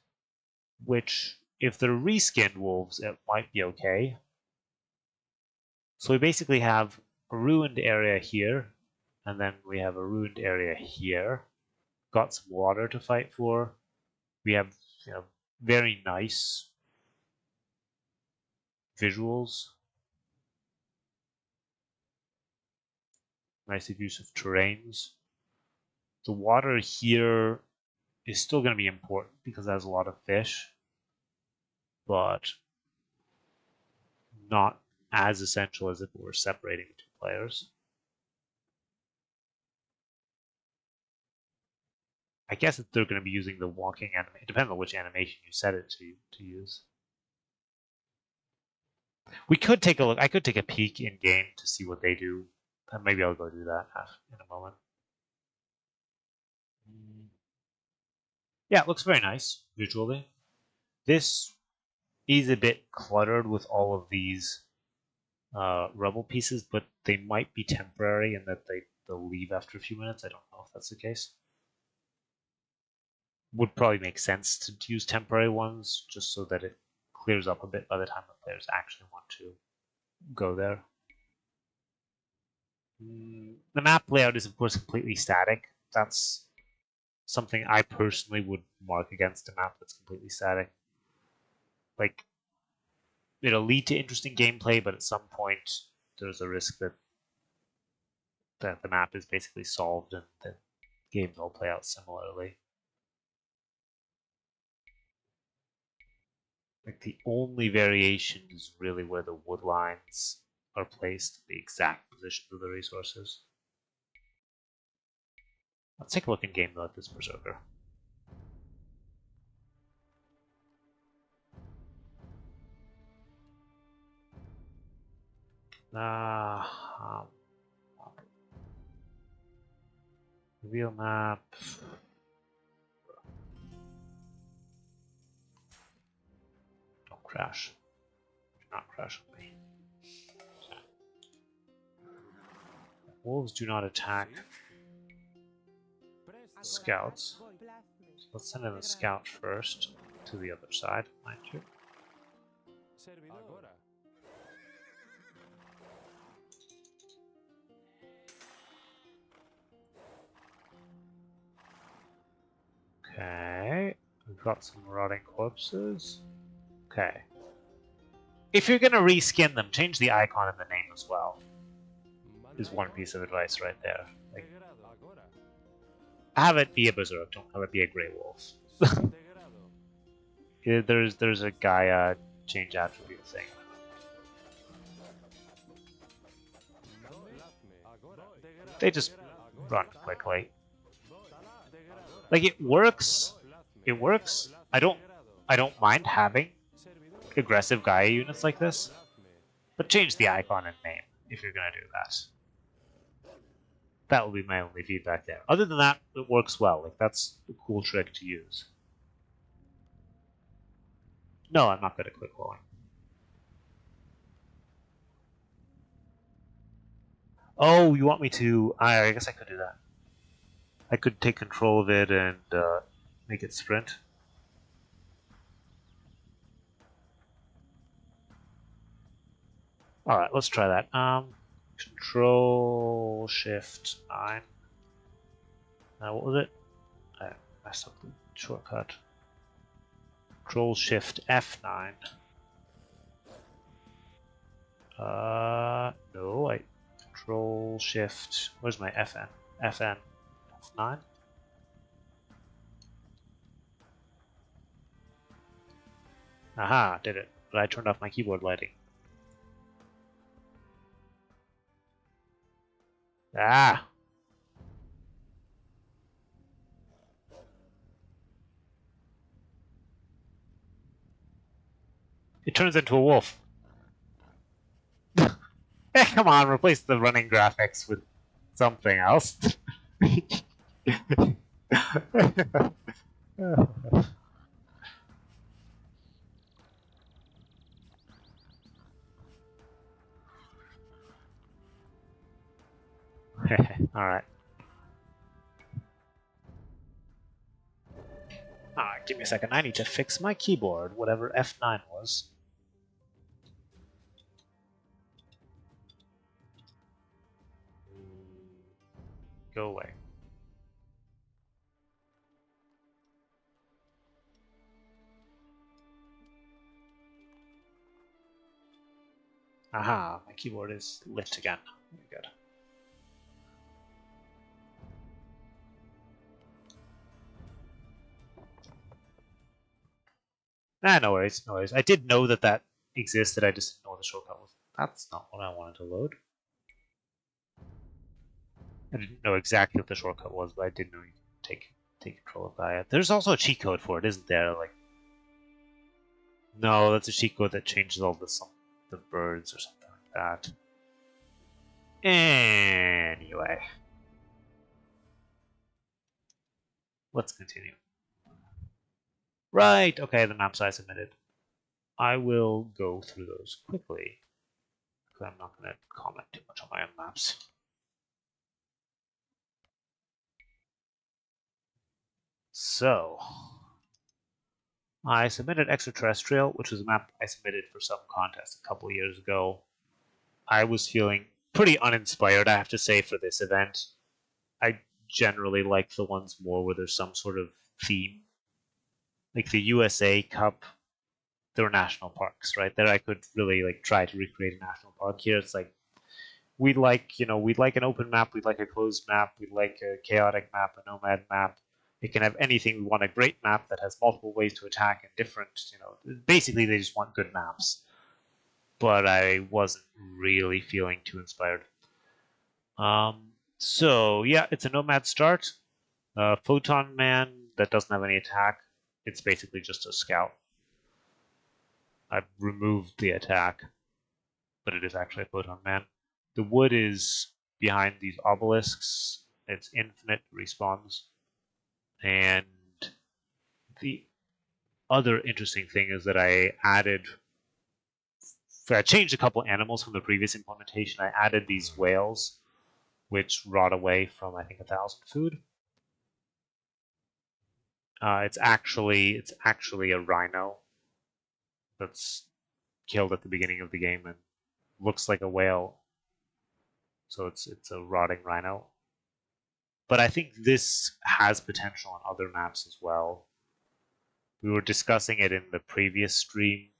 Which, if they're reskinned wolves, it might be okay. So we basically have a ruined area here, and then we have a ruined area here. Got some water to fight for. We have very nice visuals. Nice use of terrains. The water here is still going to be important because it has a lot of fish, but not as essential as if we were separating the 2 players. I guess that they're going to be using the walking animation. It depends on which animation you set it to use. We could take a look. I could take a peek in game to see what they do. And maybe I'll go do that in a moment. Yeah, it looks very nice visually. This is a bit cluttered with all of these rubble pieces, but they might be temporary and that they'll leave after a few minutes. I don't know if that's the case. Would probably make sense to use temporary ones just so that it clears up a bit by the time the players actually want to go there. The map layout is of course completely static. That's something I personally would mark against a map that's completely static. Like, it'll lead to interesting gameplay, but at some point there's a risk that the map is basically solved and the games all play out similarly. Like, the only variation is really where the wood lines are placed, the exact positions of the resources. Let's take a look in game though at this berserker. Reveal map. Don't crash. Do not crash on me. Wolves do not attack scouts. So let's send in a scout first to the other side, mind you. Okay, we've got some rotting corpses. Okay. If you're gonna reskin them, change the icon and the name as well. Is one piece of advice right there. Like, have it be a berserk, don't have it be a grey wolf. There's a Gaia change attribute thing. They just run quickly. Like, it works. It works. I don't mind having aggressive Gaia units like this, but change the icon and name if you're gonna do that. That will be my only feedback there. Other than that, it works well. Like, that's a cool trick to use. No, I'm not good at quick rolling. Oh, you want me to? I guess I could do that. I could take control of it and make it sprint. All right, let's try that. Control Shift 9. What was it? I messed up the shortcut. Control Shift F9. No, I Control Shift. Where's my FN? FN F9. Aha, did it. But I turned off my keyboard lighting. Ah! It turns into a wolf. Come on, replace the running graphics with something else. Alright. Alright, give me a second. I need to fix my keyboard, whatever F9 was. Go away. Aha, my keyboard is lit again. Very good. No worries, no worries. I did know that that existed, I just didn't know what the shortcut was. That's not what I wanted to load. I didn't know exactly what the shortcut was, but I did know you could take control of Gaia. There's also a cheat code for it, isn't there? Like, no, that's a cheat code that changes all the birds or something like that. Anyway, let's continue. Right, okay, the maps I submitted. I will go through those quickly, because I'm not going to comment too much on my own maps. So, I submitted Extraterrestrial, which was a map I submitted for some contest a couple years ago. I was feeling pretty uninspired, I have to say, for this event. I generally like the ones more where there's some sort of theme. Like the USA Cup, there were national parks, right? There I could really like try to recreate a national park. Here it's like we'd like, we'd like an open map, we'd like a closed map, we'd like a chaotic map, a nomad map. It can have anything. We want a great map that has multiple ways to attack and different, basically they just want good maps. But I wasn't really feeling too inspired. So yeah, it's a nomad start. Photon Man that doesn't have any attack. It's basically just a scout. I've removed the attack, but it is actually a Photon Man. The wood is behind these obelisks. It's infinite respawns. And the other interesting thing is that I changed a couple animals from the previous implementation. I added these whales, which rot away from I think 1,000 food. It's actually a rhino that's killed at the beginning of the game and looks like a whale. So it's a rotting rhino. But I think this has potential on other maps as well. We were discussing it in the previous stream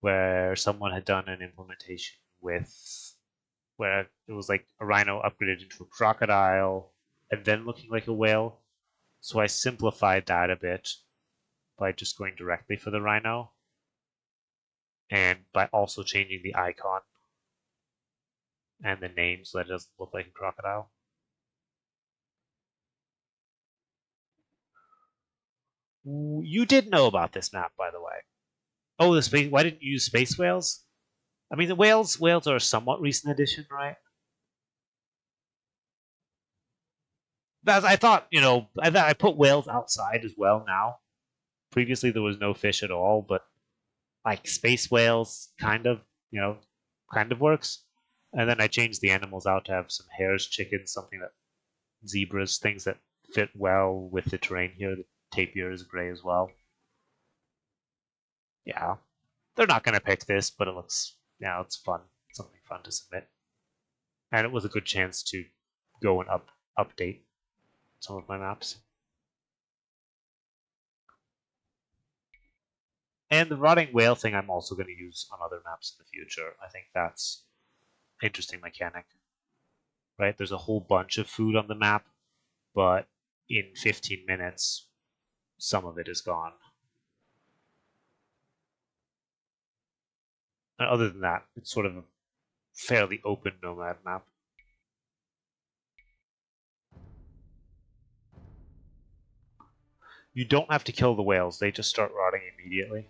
where someone had done an implementation with where it was like a rhino upgraded into a crocodile and then looking like a whale. So I simplified that a bit by just going directly for the rhino and by also changing the icon and the name so that it doesn't look like a crocodile. You did know about this map, by the way. Oh, the space. Why didn't you use space whales? I mean, the whales are a somewhat recent addition, right? As I thought, I put whales outside as well now. Previously, there was no fish at all, but like space whales, kind of works. And then I changed the animals out to have some hares, chickens, something that zebras, things that fit well with the terrain here. The tapir is gray as well. Yeah, they're not going to pick this, but it looks, it's fun, something fun to submit, and it was a good chance to go and update some of my maps. And the rotting whale thing I'm also going to use on other maps in the future. I think that's an interesting mechanic, right? There's a whole bunch of food on the map, but in 15 minutes, some of it is gone. And other than that, it's sort of a fairly open nomad map. You don't have to kill the whales, they just start rotting immediately.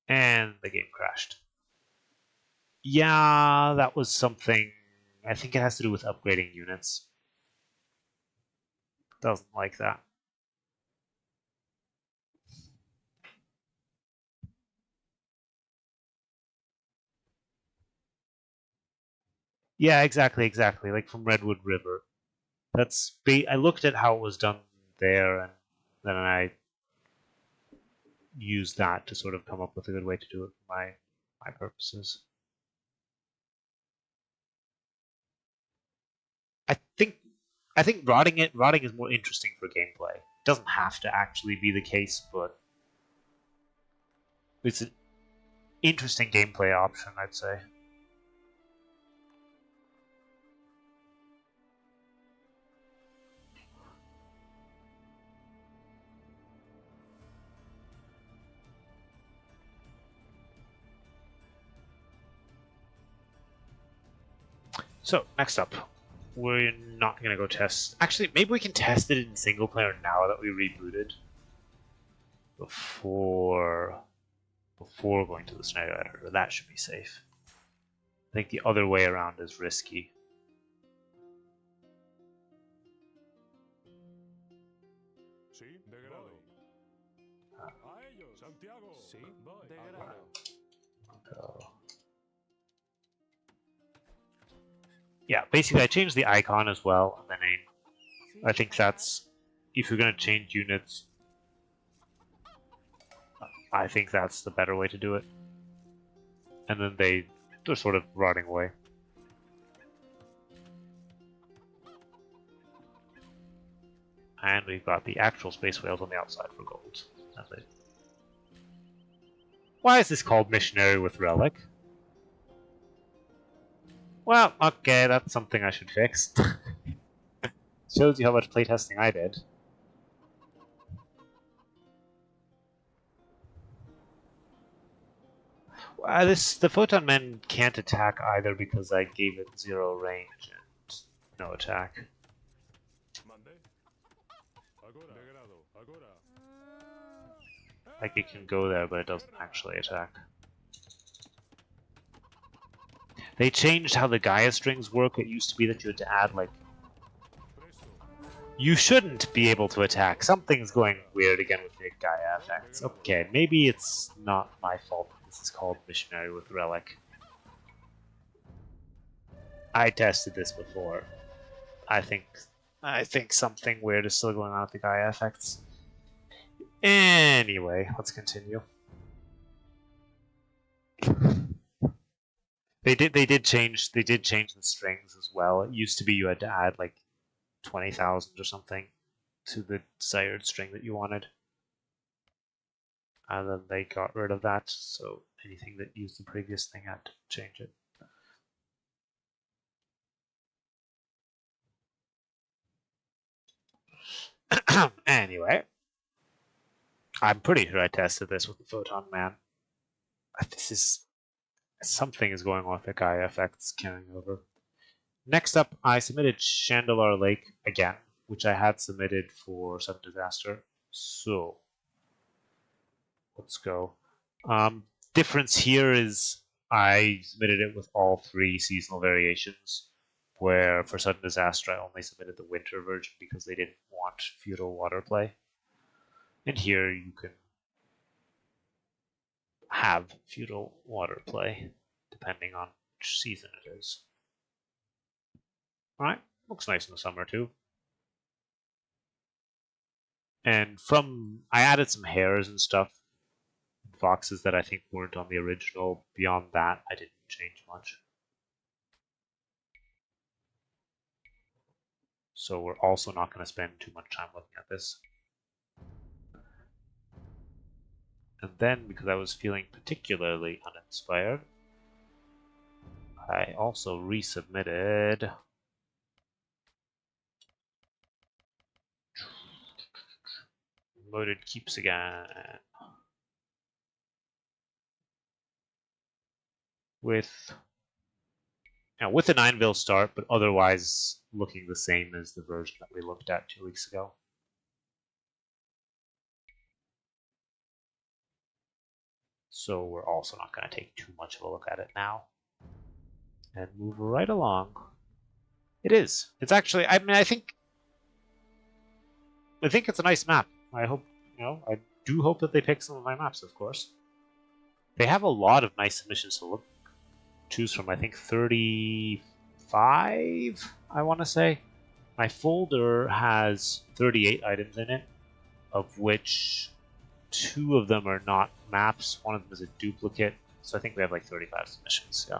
And the game crashed. Yeah, that was something. I think it has to do with upgrading units. Doesn't like that. Yeah, exactly. Like from Redwood River. I looked at how it was done there, and then I used that to sort of come up with a good way to do it for my purposes. I think I think rotting is more interesting for gameplay. It doesn't have to actually be the case, but it's an interesting gameplay option, I'd say. So next up, we're not gonna go test. Actually, maybe we can test it in single player now that we rebooted before going to the scenario editor. That should be safe. I think the other way around is risky. Yeah, basically I changed the icon as well, and the name. I think that's, if you're going to change units, I think that's the better way to do it. And then they're sort of rotting away. And we've got the actual space whales on the outside for gold. That's it. Why is this called Missionary with Relic? Well, okay, that's something I should fix. Shows you how much playtesting I did. The Photon Men can't attack either because I gave it 0 range and no attack. Like, it can go there, but it doesn't actually attack. They changed how the Gaia strings work. It used to be that you had to add, like... You shouldn't be able to attack. Something's going weird again with the Gaia effects. Okay, maybe it's not my fault that this is called Missionary with Relic. I tested this before. I think something weird is still going on with the Gaia effects. Anyway, let's continue. They did change the strings as well. It used to be you had to add like 20,000 or something to the desired string that you wanted. And then they got rid of that, so anything that used the previous thing had to change it. Anyway, I'm pretty sure I tested this with the Photon Man. Something is going on with the Gaia effects carrying over. Next up, I submitted Chandelar Lake again, which I had submitted for Sudden Disaster. So, let's go. Difference here is I submitted it with all 3 seasonal variations, where for Sudden Disaster I only submitted the winter version because they didn't want feudal water play. And here you can have feudal water play depending on which season it is. Alright, looks nice in the summer too. And I added some hairs and stuff, foxes that I think weren't on the original. Beyond that, I didn't change much. So we're also not going to spend too much time looking at this. And then, because I was feeling particularly uninspired, I also resubmitted Moated Keeps again with an 9-vil start, but otherwise looking the same as the version that we looked at 2 weeks ago. So we're also not going to take too much of a look at it now. And move right along. It is. It's actually, I think it's a nice map. I hope, I do hope that they pick some of my maps, of course. They have a lot of nice submissions to choose from. I think 35, I want to say. My folder has 38 items in it, of which 2 of them are not maps. One of them is a duplicate. So I think we have like 35 submissions, yeah.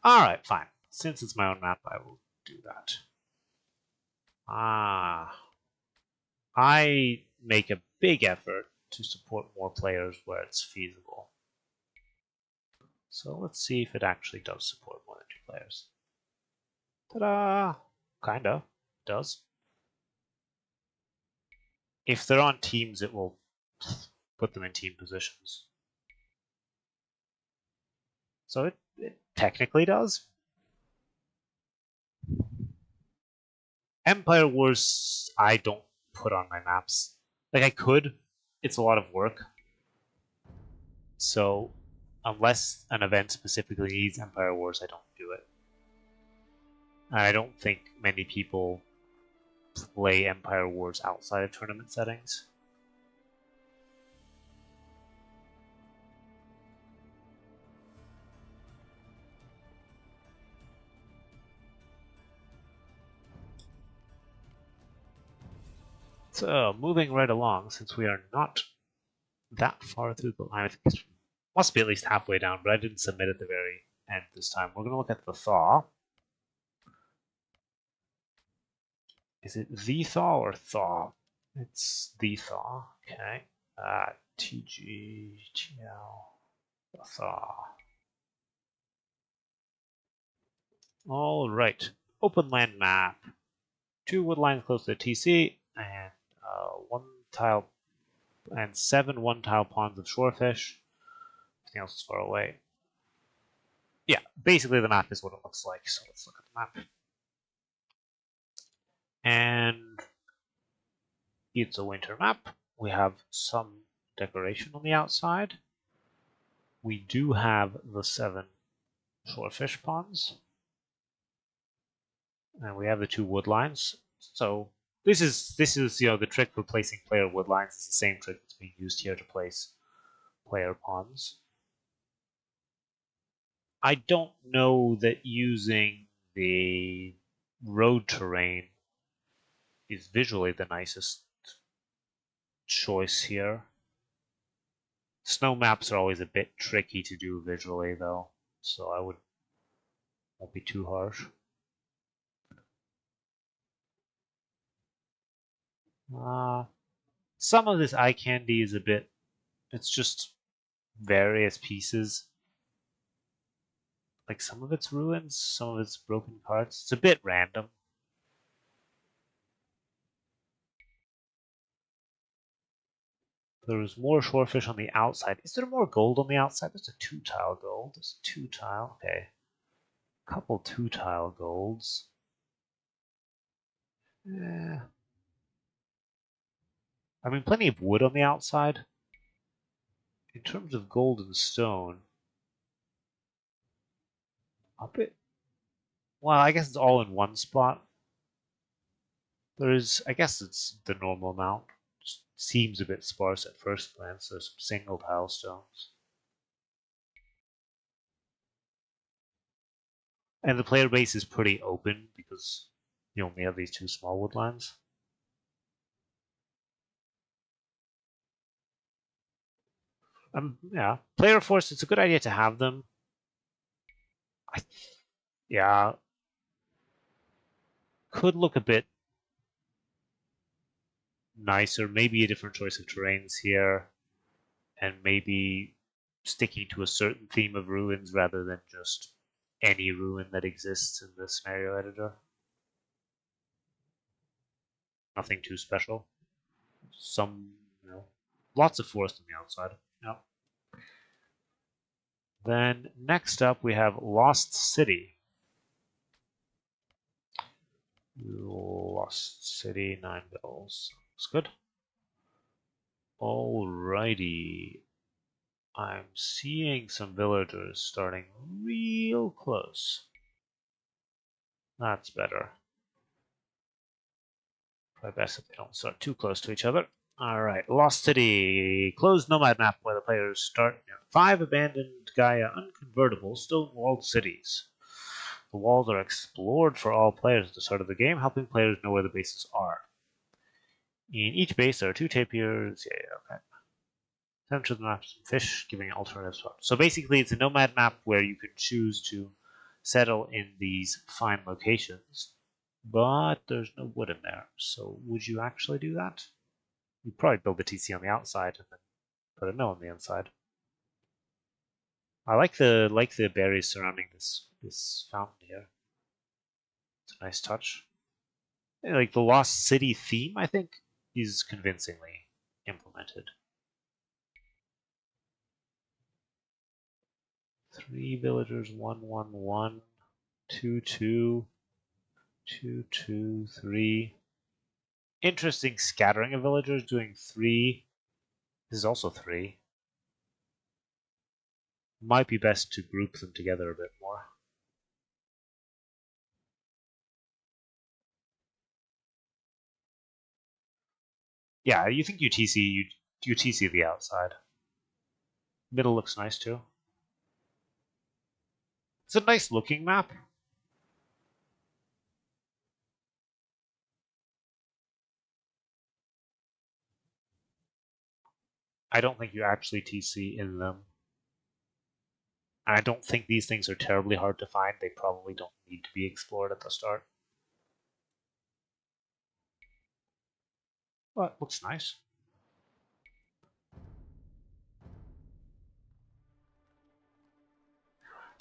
Alright, fine. Since it's my own map, I will do that. I make a big effort to support more players where it's feasible. So let's see if it actually does support more than 2 players. Ta-da! Kinda. It does. If they're on teams, it will put them in team positions. So it technically does. Empire Wars, I don't put on my maps. Like, I could. It's a lot of work. So, unless an event specifically needs Empire Wars, I don't do it. And I don't think many people play Empire Wars outside of tournament settings. So, moving right along, since we are not that far through the line, I think it must be at least halfway down, but I didn't submit at the very end this time. We're going to look at the thaw. Is it the thaw or thaw? It's the thaw. Okay. TGTL thaw. All right. Open land map. 2 wood lines close to the TC, and 1 tile and 7 one-tile ponds of shorefish. Everything else is far away. Yeah, basically the map is what it looks like. So let's look at the map. And it's a winter map. We have some decoration on the outside. We do have the 7 shorefish ponds. And we have the 2 wood lines. So this is the trick for placing player wood lines. It's the same trick that's being used here to place player ponds. I don't know that using the road terrain is visually the nicest choice here. Snow maps are always a bit tricky to do visually, though, so I won't be too harsh. Some of this eye candy is a bit. It's just various pieces. Like some of it's ruins, some of it's broken parts. It's a bit random. There's more shorefish on the outside. Is there more gold on the outside? There's a 2-tile gold. There's a 2-tile. Okay. A couple 2-tile golds. Yeah. I mean, plenty of wood on the outside. In terms of gold and stone, a bit. Well, I guess it's all in one spot. I guess it's the normal amount. Just seems a bit sparse at first glance. There's some single tile stones. And the player base is pretty open because you only have these 2 small wood lines. Yeah, player force. It's a good idea to have them. Yeah, could look a bit nicer. Maybe a different choice of terrains here, and maybe sticking to a certain theme of ruins rather than just any ruin that exists in the scenario editor. Nothing too special. Some, lots of forest on the outside. Yeah. Then next up we have Lost City. Lost City, 9 bills. Looks good. Alrighty. I'm seeing some villagers starting real close. That's better. Probably best if they don't start too close to each other. Alright, Lost City. Closed nomad map where the players start near 5 abandoned Gaia unconvertible stone-walled cities. The walls are explored for all players at the start of the game, helping players know where the bases are. In each base there are 2 tapirs. Yeah, okay. Center of the map, some fish, giving alternative spots. So basically it's a nomad map where you can choose to settle in these fine locations, but there's no wood in there. So would you actually do that? You'd probably build the TC on the outside and then put a mill on the inside. I like the berries surrounding this fountain here. It's a nice touch. And like the Lost City theme, I think, is convincingly implemented. 3 villagers, 1-1-1, 2-2, 2-2-3. Interesting scattering of villagers doing 3. This is also 3. Might be best to group them together a bit more. Yeah, you think you TC the outside. Middle looks nice too. It's a nice looking map. I don't think you actually TC in them. And I don't think these things are terribly hard to find. They probably don't need to be explored at the start. But looks nice.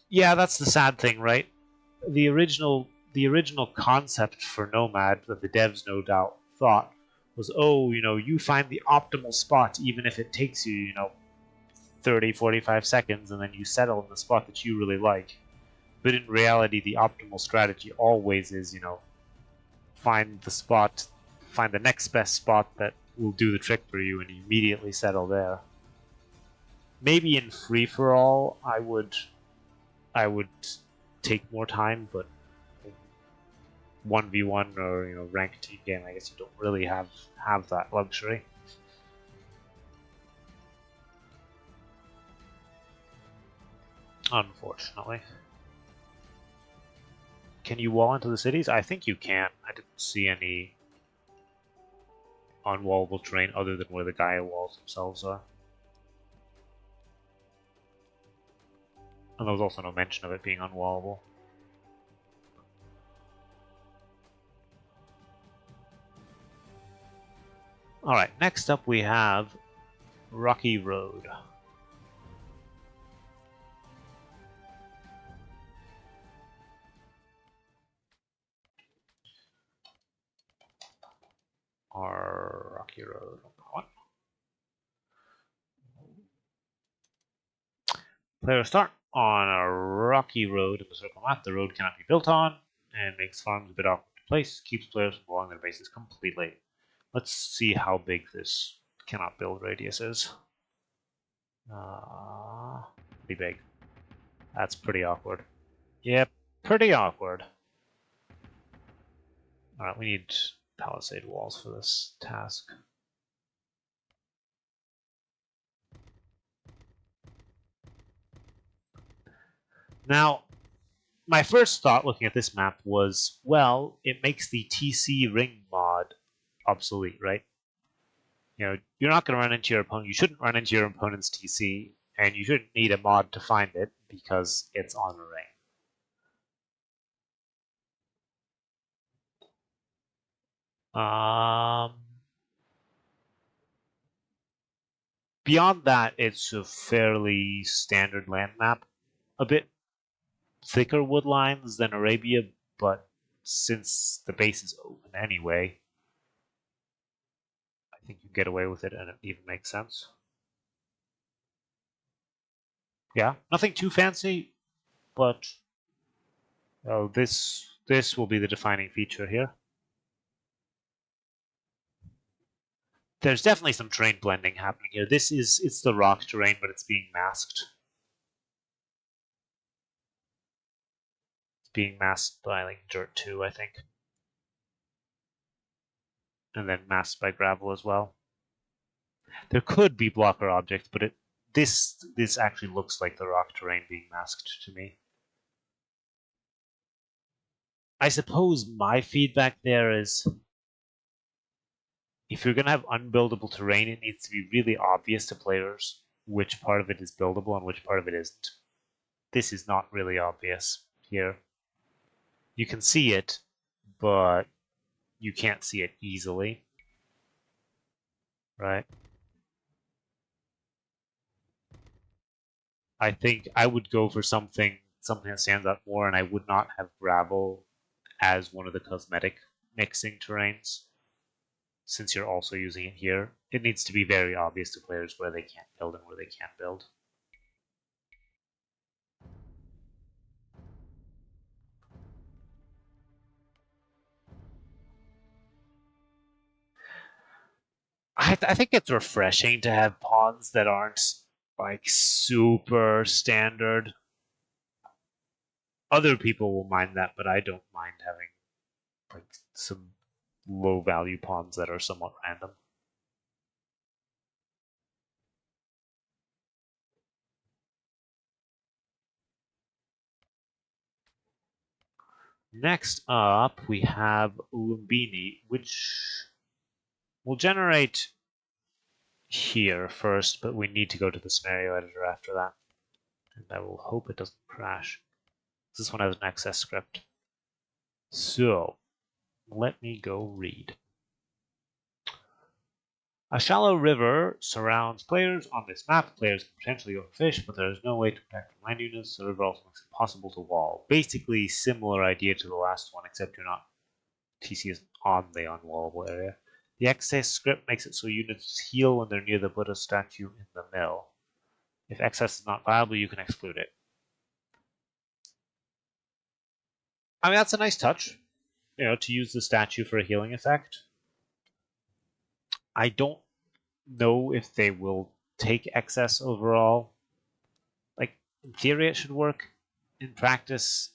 Yeah, that's the sad thing, right? The original concept for Nomad that the devs no doubt thought was, oh, you find the optimal spot even if it takes you, 30, 45 seconds, and then you settle in the spot that you really like. But in reality, the optimal strategy always is, find the spot, find the next best spot that will do the trick for you, and you immediately settle there. Maybe in free for all, I would take more time, but 1v1 or ranked team game, I guess you don't really have that luxury. Unfortunately. Can you wall into the cities? I think you can. I didn't see any unwallable terrain other than where the Gaia walls themselves are. And there was also no mention of it being unwallable. Alright, next up we have Rocky Road. Or Rocky Road. What? Players start on a rocky road in the circle map. The road cannot be built on and makes farms a bit awkward to place. Keeps players from blowing their bases completely. Let's see how big this cannot build radius is. Pretty big. That's pretty awkward. Yep, pretty awkward. Alright, we need palisade walls for this task. Now, my first thought looking at this map was, well, it makes the TC ring mod obsolete, right? You're not going to run into your opponent. You shouldn't run into your opponent's TC, and you shouldn't need a mod to find it because it's on a ring. Beyond that, it's a fairly standard land map. A bit thicker wood lines than Arabia, but since the base is open anyway, I think you get away with it and it even makes sense. Yeah, nothing too fancy, but this will be the defining feature here. There's definitely some terrain blending happening here. It's the rock terrain, but it's being masked. It's being masked by like dirt too, I think. And then masked by gravel as well. There could be blocker objects, but this actually looks like the rock terrain being masked to me. I suppose my feedback there is if you're going to have unbuildable terrain, it needs to be really obvious to players which part of it is buildable and which part of it isn't. This is not really obvious here. You can see it, but you can't see it easily, right? I think I would go for something that stands out more, and I would not have gravel as one of the cosmetic mixing terrains. Since you're also using it here, it needs to be very obvious to players where they can't build and where they can't build. I think it's refreshing to have pawns that aren't like super standard. Other people will mind that, but I don't mind having like some low value pawns that are somewhat random. Next up, we have Lumbini, which will generate here first, but we need to go to the scenario editor after that. And I will hope it doesn't crash. This one has an access script. So, let me go read. A shallow river surrounds players. On this map, players can potentially overfish, but there is no way to protect from land units. The river also makes it impossible to wall. Basically, similar idea to the last one, except you're not TC isn't on the unwallable area. The access script makes it so units heal when they're near the Buddha statue in the mill. If excess is not viable, you can exclude it. I mean, that's a nice touch, to use the statue for a healing effect. I don't know if they will take excess overall. Like, in theory, it should work. In practice,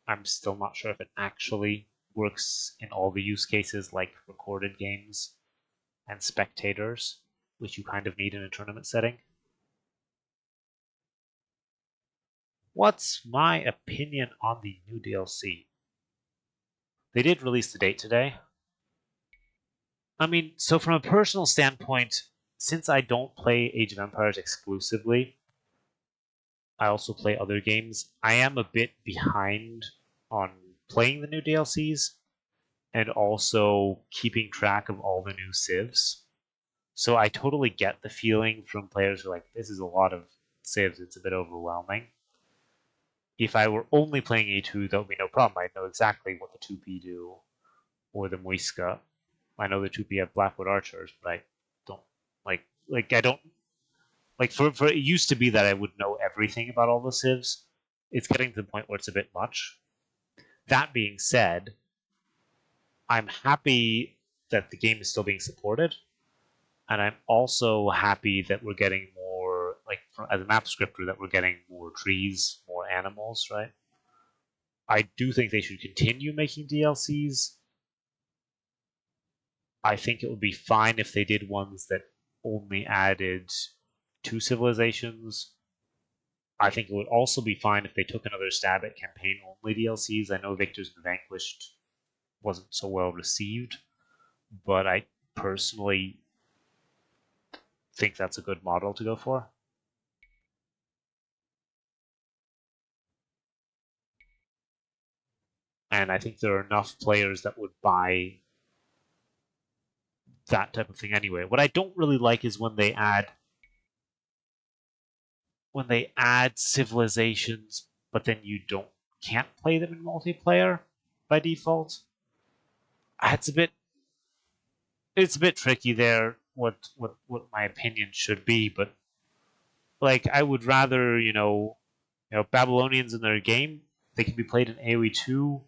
I'm still not sure if it actually works in all the use cases, like recorded games and spectators, which you kind of need in a tournament setting. What's my opinion on the new DLC? They did release the date today. I mean, so from a personal standpoint, since I don't play Age of Empires exclusively, I also play other games. I am a bit behind on playing the new DLCs and also keeping track of all the new civs. So I totally get the feeling from players who are like, this is a lot of civs, it's a bit overwhelming. If I were only playing A2, that would be no problem. I'd know exactly what the 2P do, or the Muisca. I know the 2P have Blackwood Archers, but I don't I don't for it used to be that I would know everything about all the civs. It's getting to the point where it's a bit much. That being said, I'm happy that the game is still being supported, and I'm also happy that we're getting more, as a map scripter, that we're getting more trees, more animals, right? I do think they should continue making DLCs. I think it would be fine if they did ones that only added 2 civilizations. I think it would also be fine if they took another stab at campaign only DLCs. I know Victors and Vanquished wasn't so well received, but I personally think that's a good model to go for. And I think there are enough players that would buy that type of thing anyway. What I don't really like is when they add civilizations, but then you can't play them in multiplayer by default. It's a bit tricky there. What my opinion should be, but I would rather Babylonians in their game, they can be played in AoE2.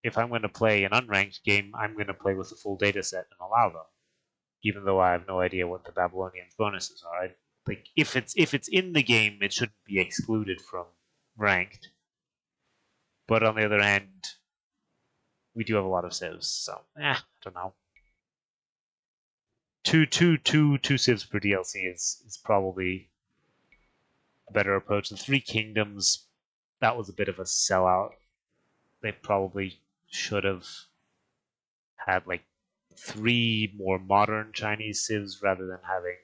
If I'm going to play an unranked game, I'm going to play with the full data set and allow them, even though I have no idea what the Babylonians bonuses are. If it's in the game, it shouldn't be excluded from ranked. But on the other hand, we do have a lot of civs, so I don't know. Two civs per DLC is probably a better approach. The Three Kingdoms, that was a bit of a sellout. They probably should have had 3 more modern Chinese civs rather than having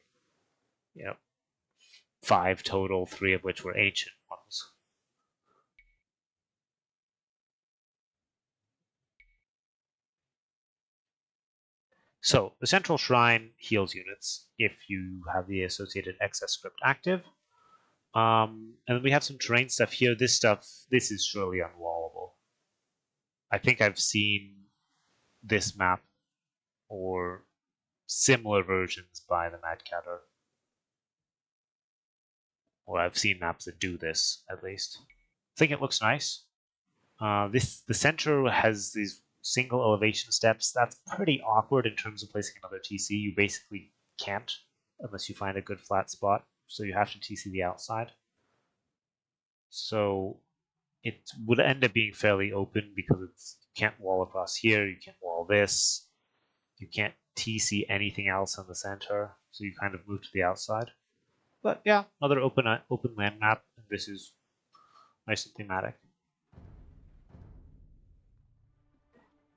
5 total, 3 of which were ancient ones. So the central shrine heals units if you have the associated excess script active. And then we have some terrain stuff here. This is surely unwallable. I think I've seen this map or similar versions by the Mad Catter. Or I've seen maps that do this, at least. I think it looks nice. The center has these single elevation steps. That's pretty awkward in terms of placing another TC. You basically can't unless you find a good flat spot. so you have to TC the outside. So it would end up being fairly open because you can't wall across here, you can't wall this, you can't TC anything else in the center, so you kind of move to the outside. But yeah, another open land map, and this is nice and thematic.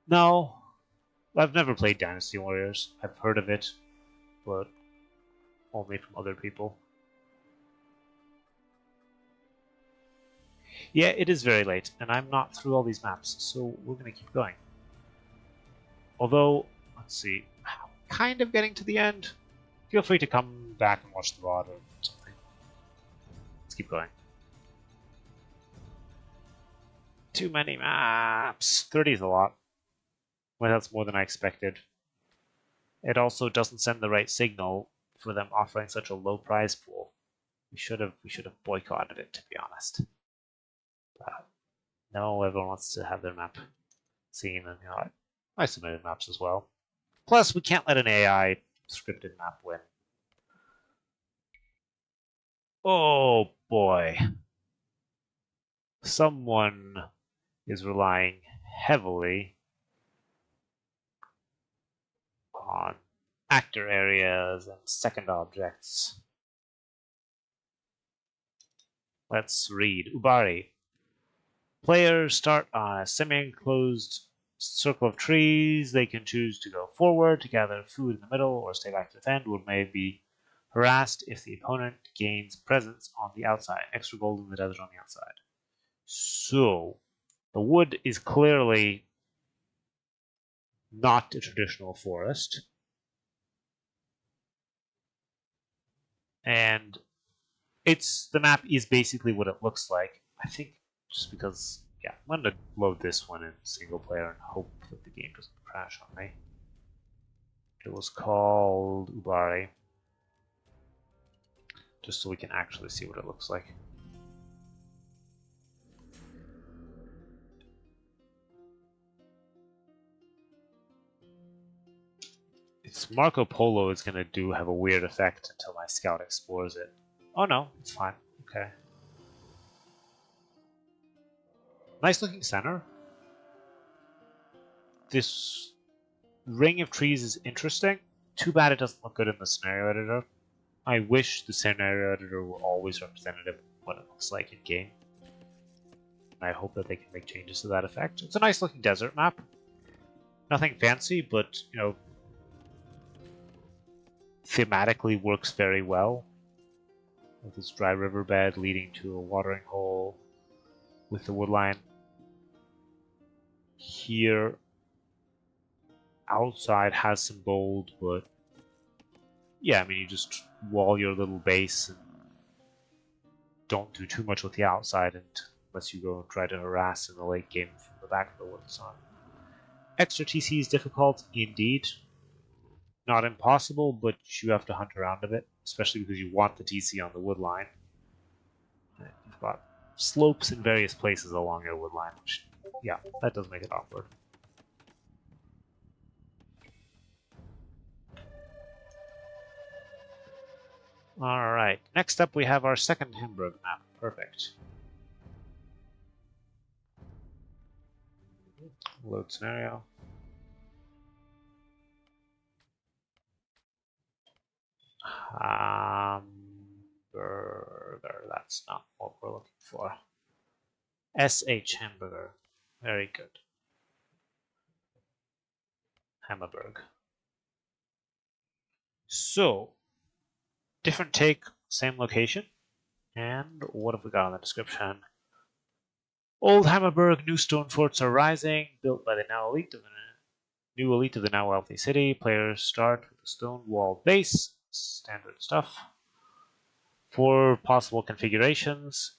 No, I've never played Dynasty Warriors. I've heard of it, but only from other people. Yeah, it is very late, and I'm not through all these maps, so we're going to keep going. Although, let's see, kind of getting to the end. Feel free to come back and watch the VOD or something. Let's keep going. Too many maps. 30 is a lot. Well, that's more than I expected. It also doesn't send the right signal for them offering such a low prize pool. We should have boycotted it, to be honest. But no, everyone wants to have their map seen, and I submitted maps as well. Plus, we can't let an AI scripted map win. Oh boy. Someone is relying heavily on actor areas and second objects. Let's read. Ubari. Players start on a semi-enclosed circle of trees. They can choose to go forward to gather food in the middle or stay back to defend, or may be harassed if the opponent gains presence on the outside. Extra gold in the desert on the outside. So, the wood is clearly not a traditional forest. And the map is basically what it looks like. I think just because, yeah, I'm going to load this one in single player and hope that the game doesn't crash on me. It was called Ubari, just so we can actually see what it looks like. It's Marco Polo is going to have a weird effect until my scout explores it. Oh no, it's fine. Okay. Nice looking center. This ring of trees is interesting. Too bad it doesn't look good in the scenario editor. I wish the scenario editor were always representative of what it looks like in game. And I hope that they can make changes to that effect. It's a nice looking desert map. Nothing fancy, but thematically works very well. With this dry riverbed leading to a watering hole with the woodline. Here, outside has some gold, but yeah, I mean, you just wall your little base and don't do too much with the outside unless you go and try to harass in the late game from the back of the woods on. Extra TC is difficult indeed. Not impossible, but you have to hunt around a bit, especially because you want the TC on the wood line. You've got slopes in various places along your wood line, which, yeah, that does make it awkward. Alright, next up we have our second Hamburg map. Perfect. Load scenario. Hamburger, that's not what we're looking for. SH Hamburger. Very good. Hamburg. So, different take, same location. And what have we got on the description? Old Hammerburg, new stone forts are rising, built by the new elite of the now wealthy city. Players start with a stone wall base, standard stuff. 4 possible configurations.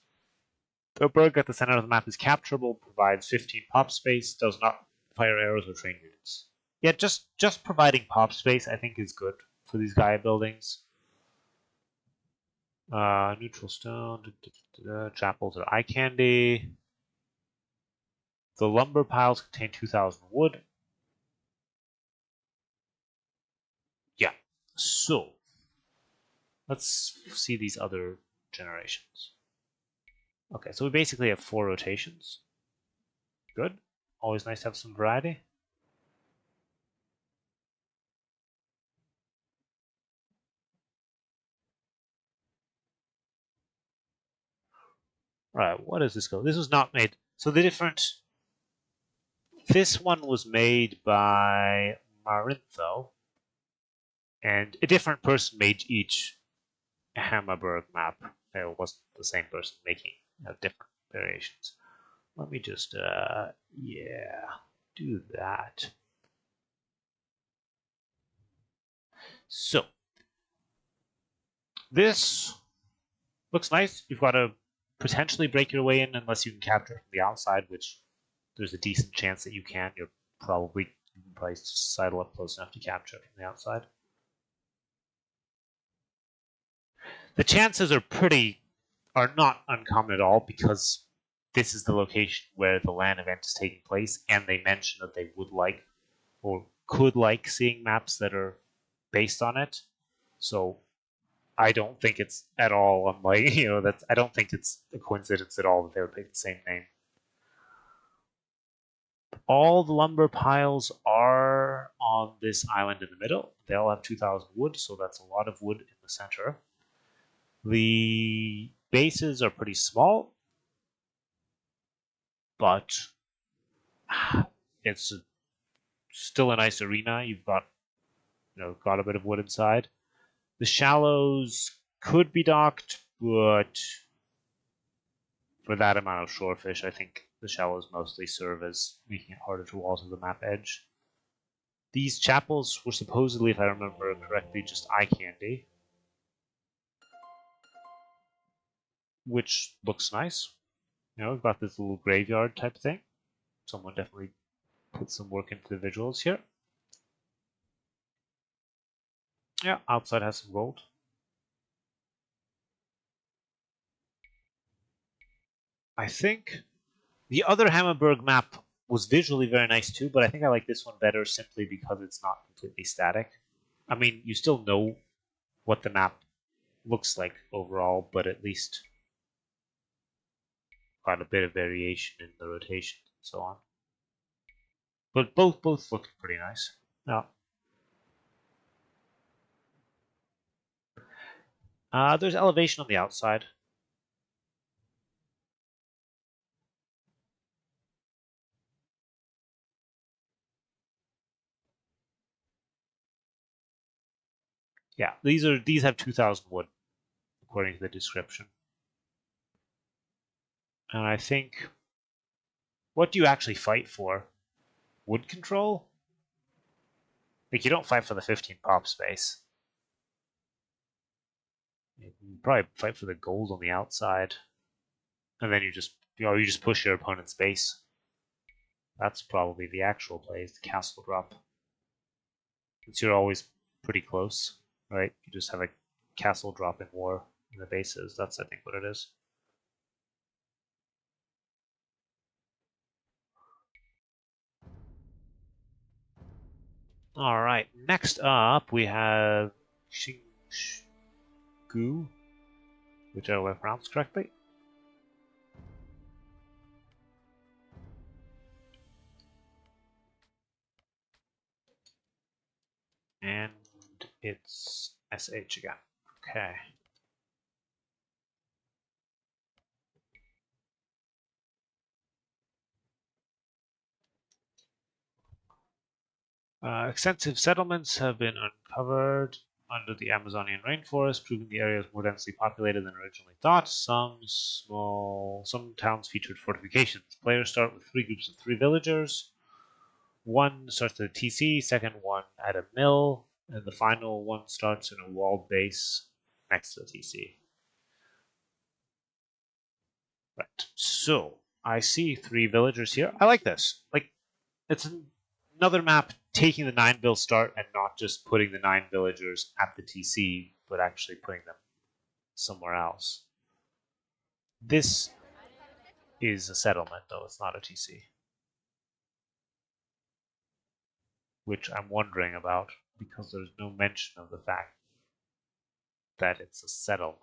The berg at the center of the map is capturable, provides 15 pop space, does not fire arrows or train units. Yeah, just providing pop space I think is good for these Gaia buildings. Neutral stone, chapels are eye candy. The lumber piles contain 2,000 wood. Yeah, so Let's see these other generations. Okay, so we basically have 4 rotations. Good. Always nice to have some variety. Right, what does this go? This was not made. So the different. This one was made by Marintho, and a different person made each Hammerberg map. It wasn't the same person making different variations. Let me just, yeah, do that. So, this looks nice. You've got to potentially break your way in unless you can capture from the outside, which there's a decent chance that you can. You can probably sidle up close enough to capture it from the outside. The chances are not uncommon at all because this is the location where the LAN event is taking place, and they mentioned that they would like or could like seeing maps that are based on it. So I don't think it's at all unlike I don't think it's a coincidence at all that they would pick the same name. All the lumber piles are on this island in the middle. They all have 2,000 wood, so that's a lot of wood in the center. The bases are pretty small, but it's still a nice arena. You've got a bit of wood inside. The shallows could be docked, but for that amount of shorefish, I think the shallows mostly serve as making it harder to alter the map edge. These chapels were supposedly, if I remember correctly, just eye candy, which looks nice. We've got this little graveyard type thing. Someone definitely put some work into the visuals here. Yeah, outside has some gold. I think the other Hammerberg map was visually very nice too, but I think I like this one better simply because it's not completely static. I mean, you still know what the map looks like overall, but at least got a bit of variation in the rotation and so on. But both look pretty nice. Yeah. There's elevation on the outside. Yeah, these have 2,000 wood according to the description. And I think, what do you actually fight for? Wood control? Like, you don't fight for the 15 pop space. You probably fight for the gold on the outside, and then you just push your opponent's base. That's probably the actual play, is the castle drop. Since you're always pretty close, right? You just have a castle drop in war in the bases. That's, I think, what it is. All right. Next up, we have Gu, which I will have pronounced correctly. And it's SH again. Okay. Extensive settlements have been uncovered under the Amazonian rainforest, proving the area is more densely populated than originally thought. Some towns featured fortifications. Players start with 3 groups of 3 villagers. One starts at a TC, second one at a mill, and the final one starts in a walled base next to the TC. Right. So I see 3 villagers here. I like this. Like, it's another map taking the 9 bill start and not just putting the 9 villagers at the TC, but actually putting them somewhere else. This is a settlement, though it's not a TC, which I'm wondering about because there's no mention of the fact that it's a settlement.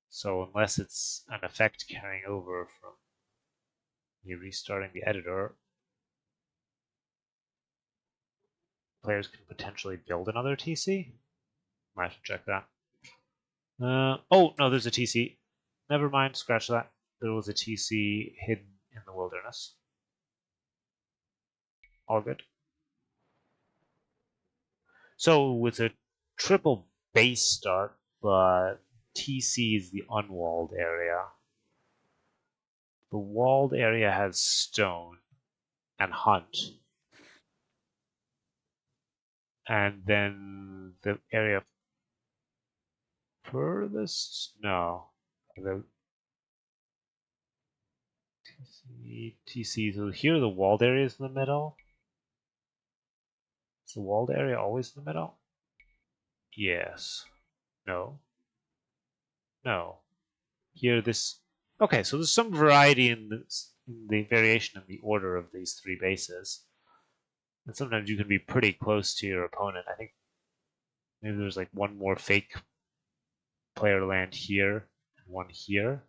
So unless it's an effect carrying over from you restarting the editor, players can potentially build another TC. Might have to check that. Oh, no, there's a TC. Never mind, scratch that. There was a TC hidden in the wilderness. All good. So it's a triple base start, but TC is the unwalled area. The walled area has stone and hunt. And then the area furthest? No. The TC. So here the walled area is in the middle. Is the walled area always in the middle? Yes. No. No. Here this. Okay, so there's some variety in the variation in the order of these three bases. And sometimes you can be pretty close to your opponent. I think maybe there's like one more fake player land here and one here.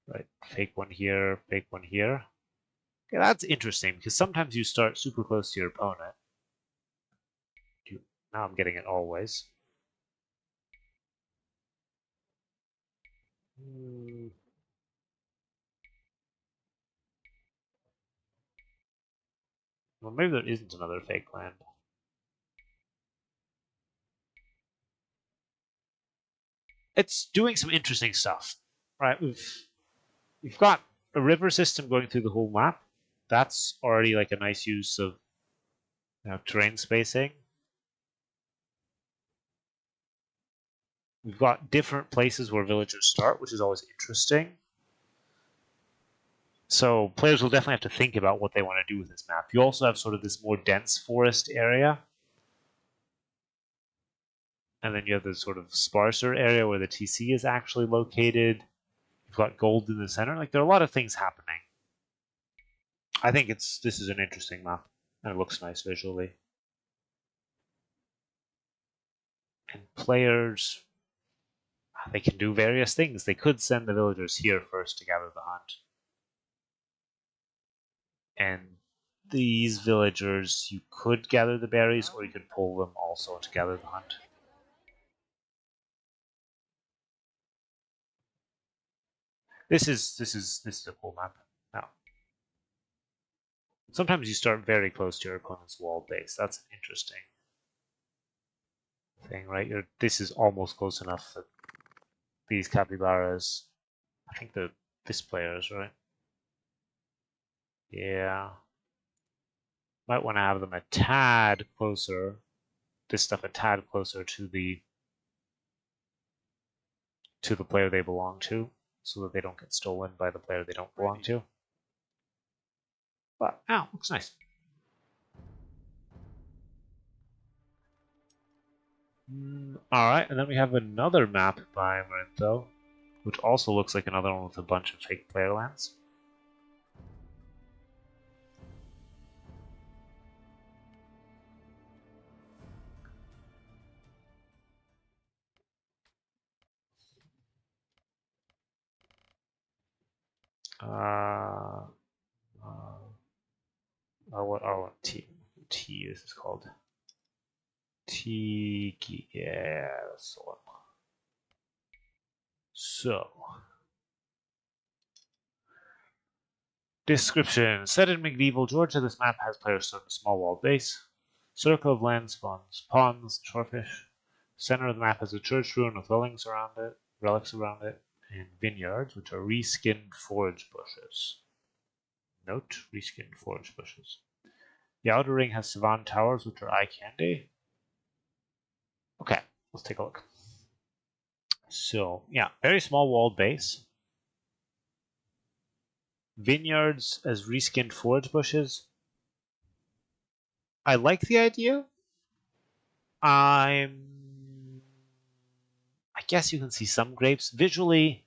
Right, fake one here, fake one here. Okay, that's interesting because sometimes you start super close to your opponent. Now I'm getting it always. Well, maybe there isn't another fake land. It's doing some interesting stuff. Right, we've got a river system going through the whole map. That's already like a nice use of terrain spacing. We've got different places where villagers start, which is always interesting. So players will definitely have to think about what they want to do with this map. You also have sort of this more dense forest area. And then you have this sort of sparser area where the TC is actually located. You've got gold in the center. Like, there are a lot of things happening. I think this is an interesting map, and it looks nice visually. And players, they can do various things. They could send the villagers here first to gather the hunt. And these villagers, you could gather the berries, or you could pull them also to gather the hunt. This is a cool map. Now, sometimes you start very close to your opponent's wall base. That's an interesting thing, right? This is almost close enough that these capybaras, I think they're this players, right? Yeah. Might want to have them a tad closer. This stuff a tad closer to the player they belong to, so that they don't get stolen by the player they don't belong to. But looks nice. Alright, and then we have another map by Marinto, which also looks like another one with a bunch of fake player lands. What T this is called? Tiki, yeah, that's the one. So, description. Set in medieval Georgia, this map has players start a small walled base. Circle of land spawns, ponds, shorefish. Center of the map has a church ruin with relics around it, and vineyards, which are reskinned forage bushes. Note, reskinned forage bushes. The outer ring has savannah towers, which are eye candy. Okay, let's take a look. So, yeah, very small walled base. Vineyards as reskinned forage bushes. I like the idea. I guess you can see some grapes. Visually,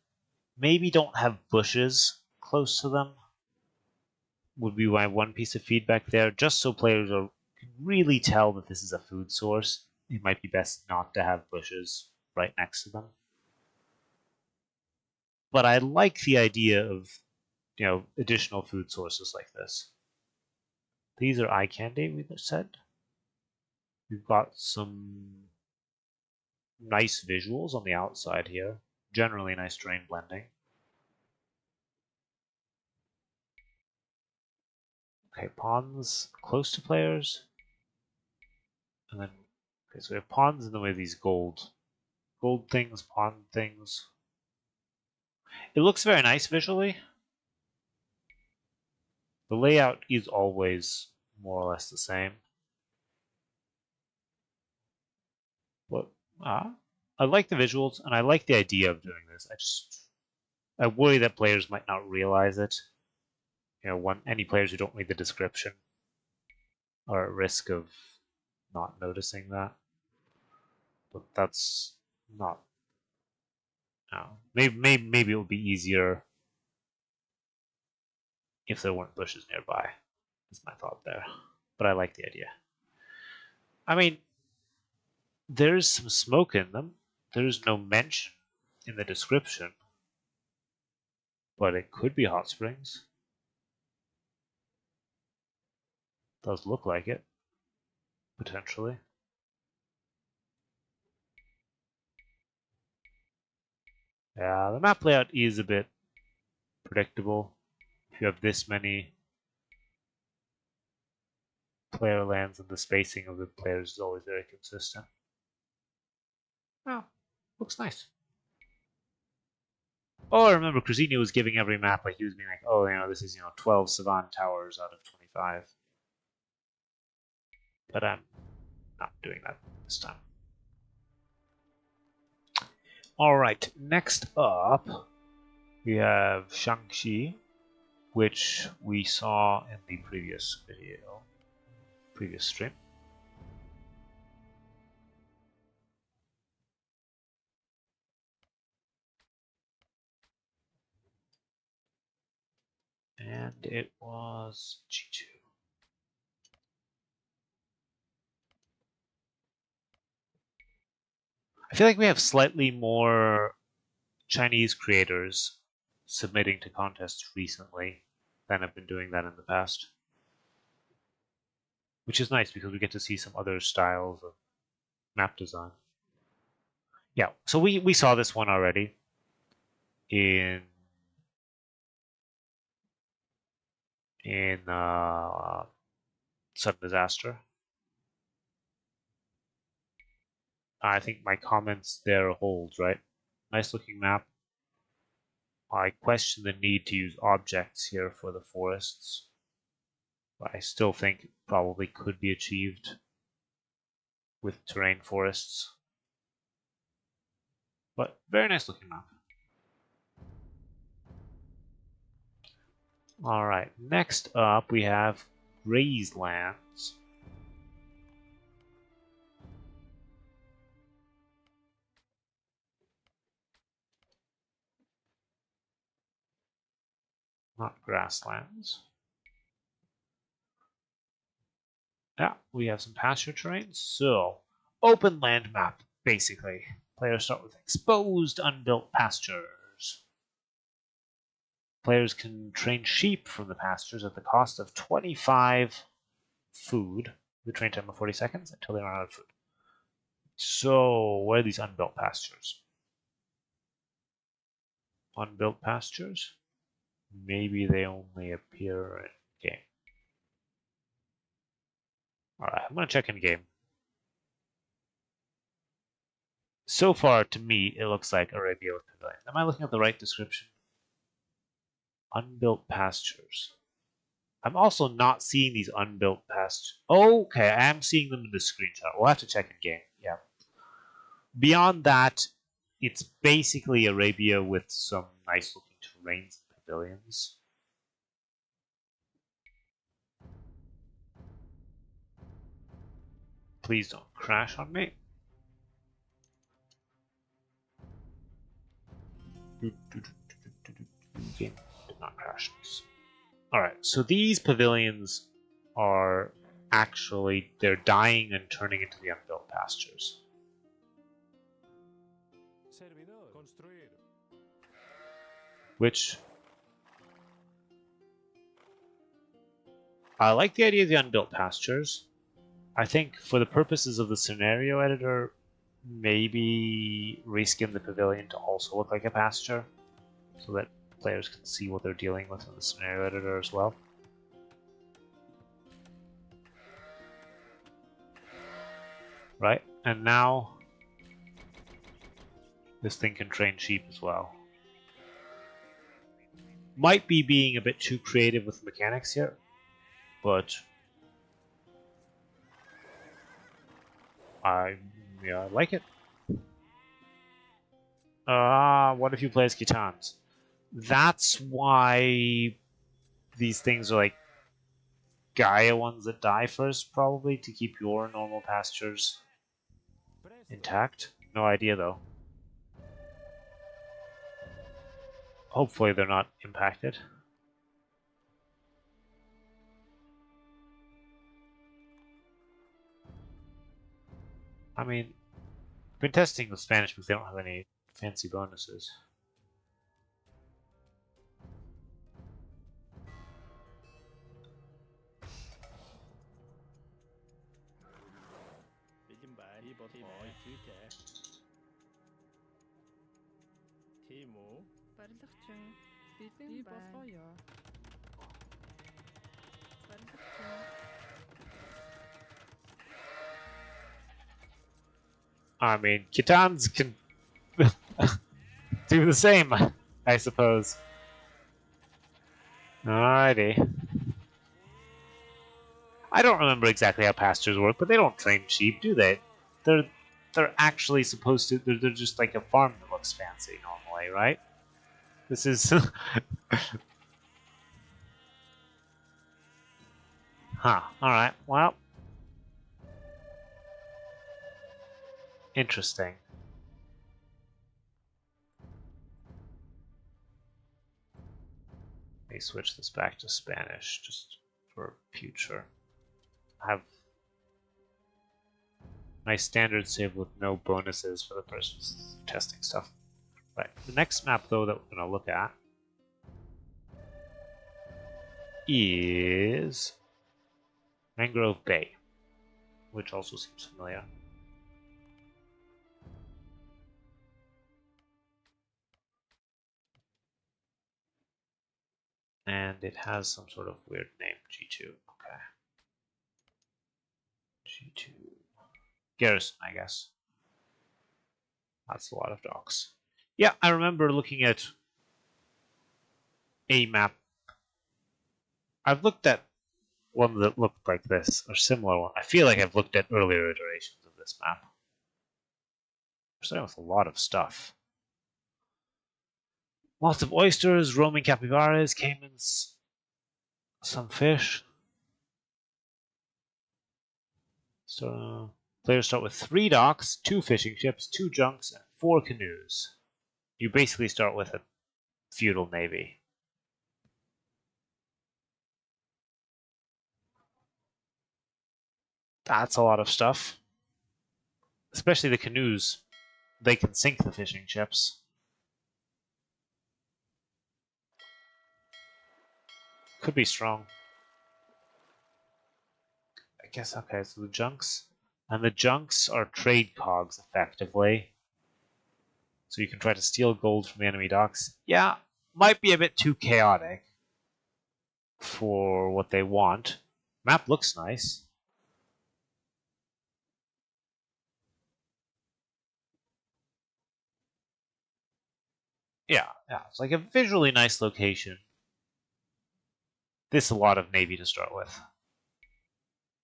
maybe don't have bushes close to them. Would be my one piece of feedback there, just so players can really tell that this is a food source, it might be best not to have bushes right next to them. But I like the idea of, additional food sources like this. These are eye candy, we said. We've got some nice visuals on the outside here. Generally nice terrain blending. Okay, pawns close to players. And then, okay, so we have pawns in the way of these gold things, pawn things. It looks very nice visually. The layout is always more or less the same. But I like the visuals and I like the idea of doing this. I worry that players might not realize it. Any players who don't read the description are at risk of not noticing that. But that's not. No. Maybe it would be easier if there weren't bushes nearby. That's my thought there. But I like the idea. I mean, there's some smoke in them. There's no mention in the description, but it could be hot springs. Does look like it, potentially. Yeah, the map layout is a bit predictable. If you have this many player lands and the spacing of the players is always very consistent. Oh, looks nice. Oh, I remember Cruzinho was giving every map, like he was being like, oh, this is 12 Savant towers out of 25. But I'm not doing that this time. Alright, next up we have Shang-Chi, which we saw in the previous stream. And it was G2. I feel like we have slightly more Chinese creators submitting to contests recently than have been doing that in the past. Which is nice because we get to see some other styles of map design. Yeah, so we saw this one already in Sudden Disaster. I think my comments there hold, right? Nice looking map. I question the need to use objects here for the forests. But I still think it probably could be achieved with terrain forests. But very nice looking map. Alright, next up we have Grazed Lands. Not grasslands. Yeah, we have some pasture terrain. So, open land map, basically. Players start with exposed, unbuilt pastures. Players can train sheep from the pastures at the cost of 25 food, the train time of 40 seconds, until they run out of food. So, where are these unbuilt pastures? Unbuilt pastures? Maybe they only appear in game. Alright, I'm going to check in game. So far, to me, it looks like Arabia with Pavilion. Am I looking at the right description? Unbuilt pastures. I'm also not seeing these unbuilt pastures. Oh, okay, I am seeing them in the screenshot. We'll have to check in game. Yeah. Beyond that, it's basically Arabia with some nice looking terrains and pavilions. Please don't crash on me. Game did not crash. Alright, so these pavilions are actually they're dying and turning into the unbuilt pastures. Which I like the idea of the unbuilt pastures. I think for the purposes of the scenario editor, maybe reskin the pavilion to also look like a pasture, so that players can see what they're dealing with in the scenario editor as well. Right, and now this thing can train sheep as well. Might be being a bit too creative with mechanics here, but I like it. What if you play as Khitans? That's why these things are like Gaia ones that die first, probably, to keep your normal pastures intact. No idea, though. Hopefully they're not impacted. I mean, I've been testing the Spanish because they don't have any fancy bonuses. I mean, Khitans can do the same, I suppose. Alrighty. I don't remember exactly how pastures work, but they don't train sheep, do they? They're actually supposed to. They're just like a farm that looks fancy normally, right? This is. Huh. Alright. Well. Interesting. Let me switch this back to Spanish just for future. I have my standard save with no bonuses for the person testing stuff. Right. The next map, though, that we're going to look at is Mangrove Bay, which also seems familiar. And it has some sort of weird name, G2. Okay. G2. Garrison, I guess. That's a lot of docks. Yeah, I remember looking at a map. I've looked at one that looked like this, or similar one. I feel like I've looked at earlier iterations of this map. We're starting with a lot of stuff. Lots of oysters, roaming capybaras, caimans, some fish. So players start with 3 docks, 2 fishing ships, 2 junks, and 4 canoes. You basically start with a feudal navy. That's a lot of stuff. Especially the canoes. They can sink the fishing ships. Could be strong. I guess, okay, so the junks. And the junks are trade cogs, effectively. So you can try to steal gold from the enemy docks. Yeah, might be a bit too chaotic for what they want. Map looks nice. Yeah, it's like a visually nice location. This is a lot of navy to start with.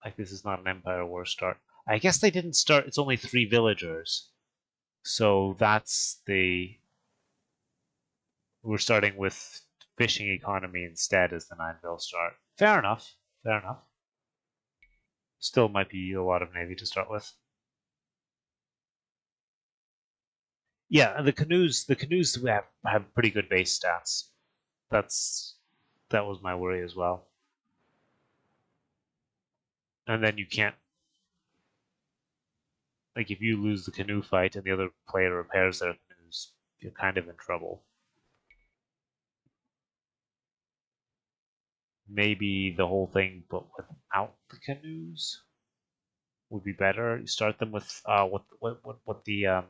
Like, this is not an Empire War start. I guess they didn't start, it's only 3 villagers. So that's the... We're starting with fishing economy instead as the 9-vil start. Fair enough. Fair enough. Still might be a lot of navy to start with. Yeah, the canoes have pretty good base stats. That was my worry as well. And then you can't, like, if you lose the canoe fight and the other player repairs their canoes, you're kind of in trouble. Maybe the whole thing, but without the canoes, would be better. You start them with what the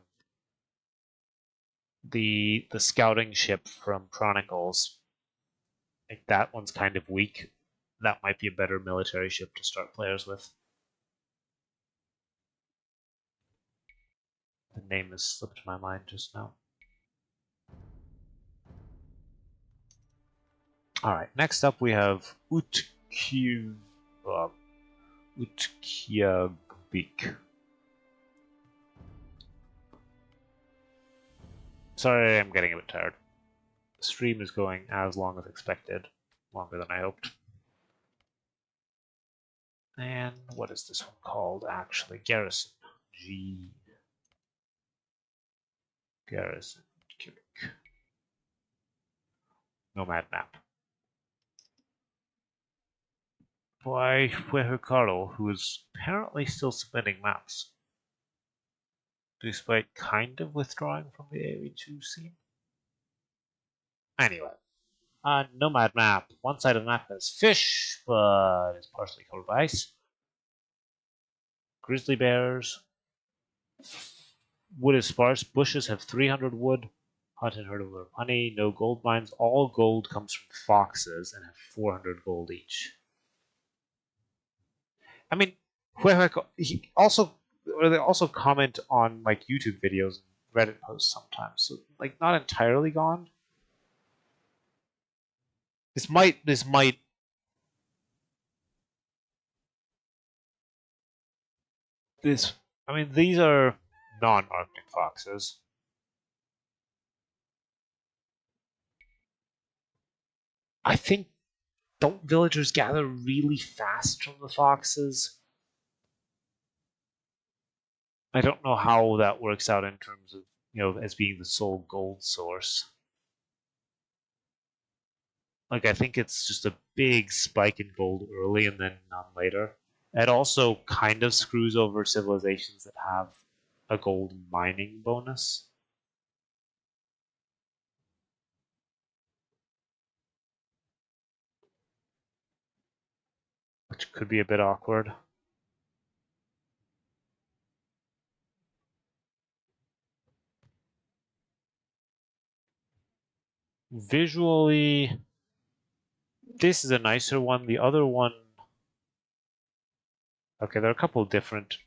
scouting ship from Chronicles. Like that one's kind of weak. That might be a better military ship to start players with. The name has slipped my mind just now. All right. Next up, we have Utqiagvik. Sorry, I'm getting a bit tired. The stream is going as long as expected, longer than I hoped. And what is this one called, actually? Garrison. Garrison. Nomad map. By Carlo, who is apparently still submitting maps, despite kind of withdrawing from the AoE2 scene. Anyway, Nomad map. One side of the map has fish, but it's partially covered by ice. Grizzly bears. Wood is sparse. Bushes have 300 wood. Hunt and herd of honey. No gold mines. All gold comes from foxes and have 400 gold each. I mean, he also or they also comment on like YouTube videos and Reddit posts sometimes. So like not entirely gone. This might this I mean these are non-Arctic foxes. I think don't villagers gather really fast from the foxes? I don't know how that works out in terms of, as being the sole gold source. Like, I think it's just a big spike in gold early and then none later. It also kind of screws over civilizations that have a gold mining bonus, which could be a bit awkward. Visually, this is a nicer one. The other one, okay, there are a couple of different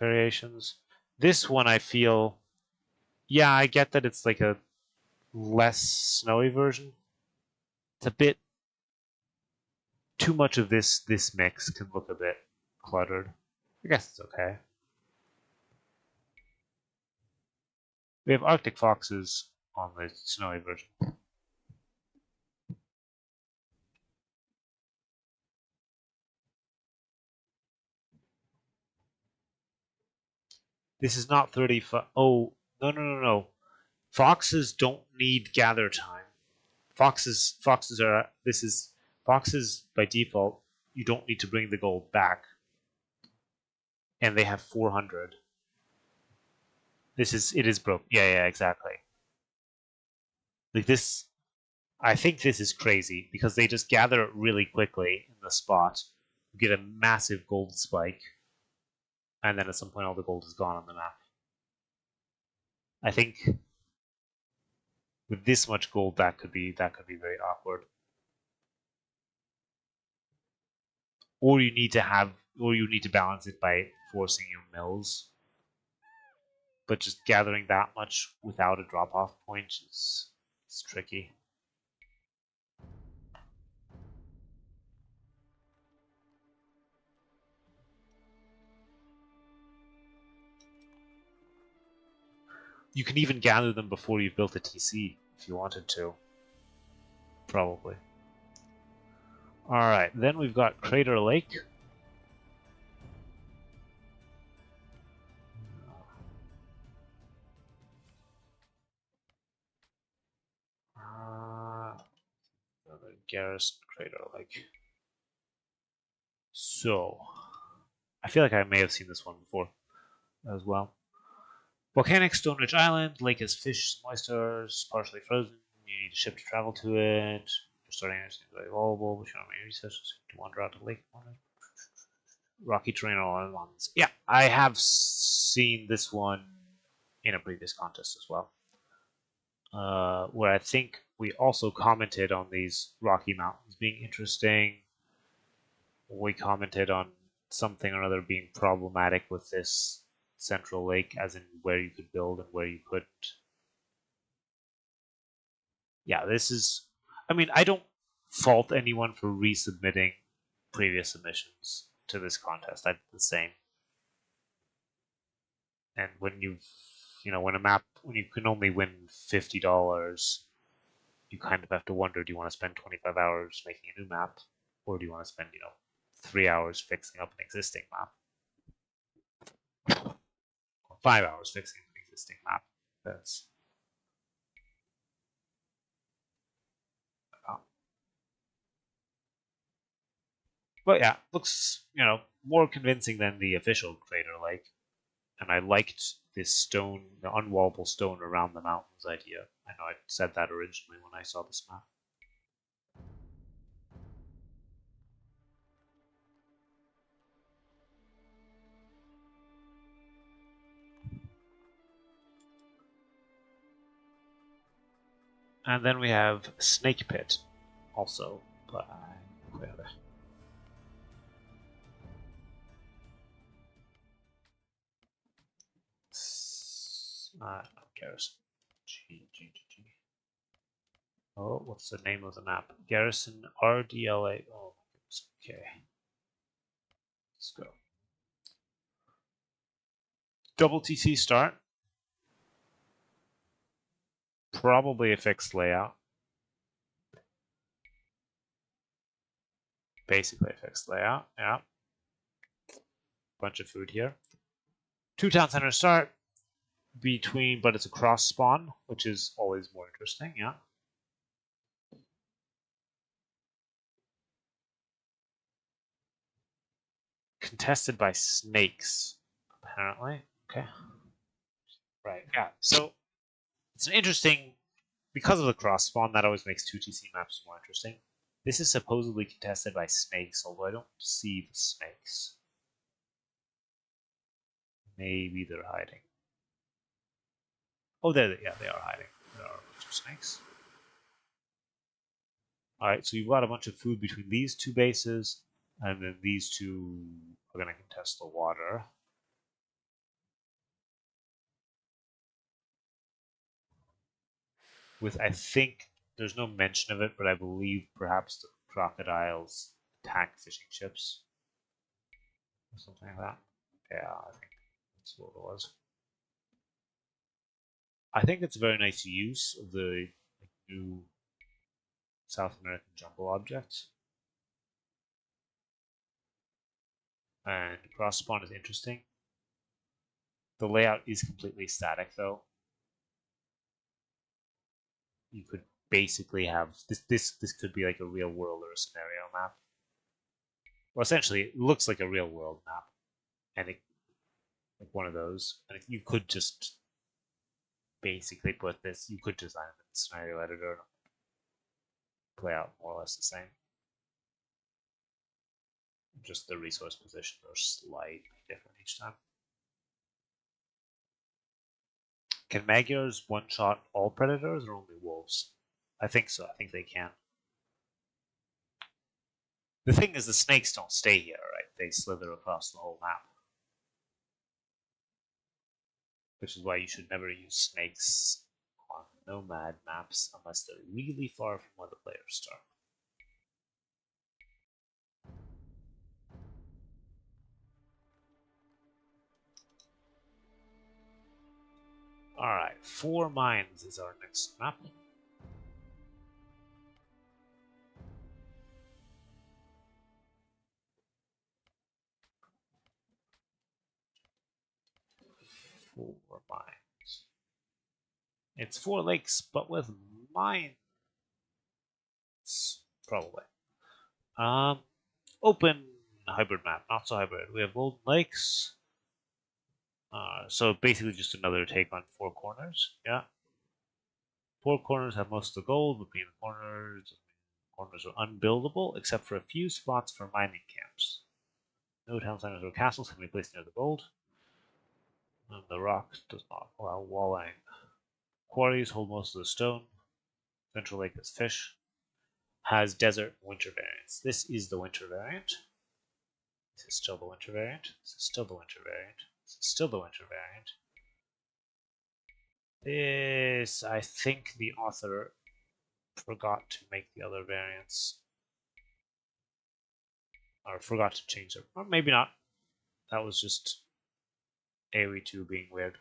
variations. This one, I feel, yeah, I get that it's like a less snowy version. It's a bit too much of this mix can look a bit cluttered. I guess it's okay. We have Arctic foxes on the snowy version. This is not 35. Oh, no. Foxes don't need gather time. Foxes are this is foxes by default. You don't need to bring the gold back, and they have 400. It is broke. Yeah, exactly. Like this, I think this is crazy because they just gather it really quickly in the spot. You get a massive gold spike, and then at some point all the gold is gone on the map. I think with this much gold, that could be very awkward. Or you need to balance it by forcing your mills. But just gathering that much without a drop-off point is tricky. You can even gather them before you've built a TC if you wanted to. Probably. Alright, then we've got Crater Lake. Garrison Crater Lake. So, I feel like I may have seen this one before as well. Volcanic Stone Ridge Island. Lake has fish, some oysters, partially frozen. You need a ship to travel to it. You're starting to seem very vulnerable, but you don't have any resources to wander out to the lake. Rocky terrain all islands. Yeah, I have seen this one in a previous contest as well. Where I think we also commented on these Rocky Mountains being interesting. We commented on something or other being problematic with this central lake, as in where you could build and where you couldn't. Yeah, this is. I mean, I don't fault anyone for resubmitting previous submissions to this contest. I did the same. And when when you can only win $50, you kind of have to wonder: do you want to spend 25 hours making a new map, or do you want to spend 3 hours fixing up an existing map, or 5 hours fixing an existing map? That's uh, but yeah, looks more convincing than the official Crater Lake, and I liked this stone, the unwallable stone around the mountains idea. I know I said that originally when I saw this map. And then we have Snake Pit, also by Garrison. Oh, what's the name of the map? Garrison RDLA. Oh, okay. Let's go. Double TC start. Probably a fixed layout. Basically a fixed layout. Yeah. Bunch of food here. 2 town center start between, but it's a cross spawn, which is always more interesting. Yeah. Contested by snakes, apparently. Okay. Right. Yeah. So it's an interesting, because of the cross spawn, that always makes 2TC maps more interesting. This is supposedly contested by snakes, although I don't see the snakes. Maybe they're hiding. Oh, yeah, they are hiding. There are a bunch of snakes. Alright, so you've got a bunch of food between these two bases, and then these two are going to contest the water. With, I think, there's no mention of it, but I believe perhaps the crocodiles attack fishing ships. Or something like that. Yeah, I think that's what it was. I think it's a very nice use of the new South American jumble objects. And cross spawn is interesting. The layout is completely static, though. You could basically have this could be like a real world or a scenario map. Well, essentially, it looks like a real world map, and like one of those. And if you could just basically put this, you could design it in the scenario editor, and play out more or less the same. Just the resource positions are slightly different each time. Can Magyars one-shot all predators or only wolves? I think so. I think they can. The thing is, the snakes don't stay here, right? They slither across the whole map. Which is why you should never use snakes on nomad maps unless they're really far from where the players start. Alright, 4 mines is our next map. Four mines. It's 4 lakes, but with mines. Probably. Open. a hybrid map. Not so hybrid. We have Golden Lakes. So basically just another take on Four Corners. Yeah. Four Corners have most of the gold. Between the corners are unbuildable, except for a few spots for mining camps. No town centers or castles can be placed near the gold. And the rock does not allow walling. Quarries hold most of the stone. Central Lake is fish. Has desert winter variants. This is the winter variant. This is still the winter variant. This is still the winter variant. This is still the winter variant. This, I think the author forgot to make the other variants, or forgot to change them. Or maybe not. That was just AoE2 being weird.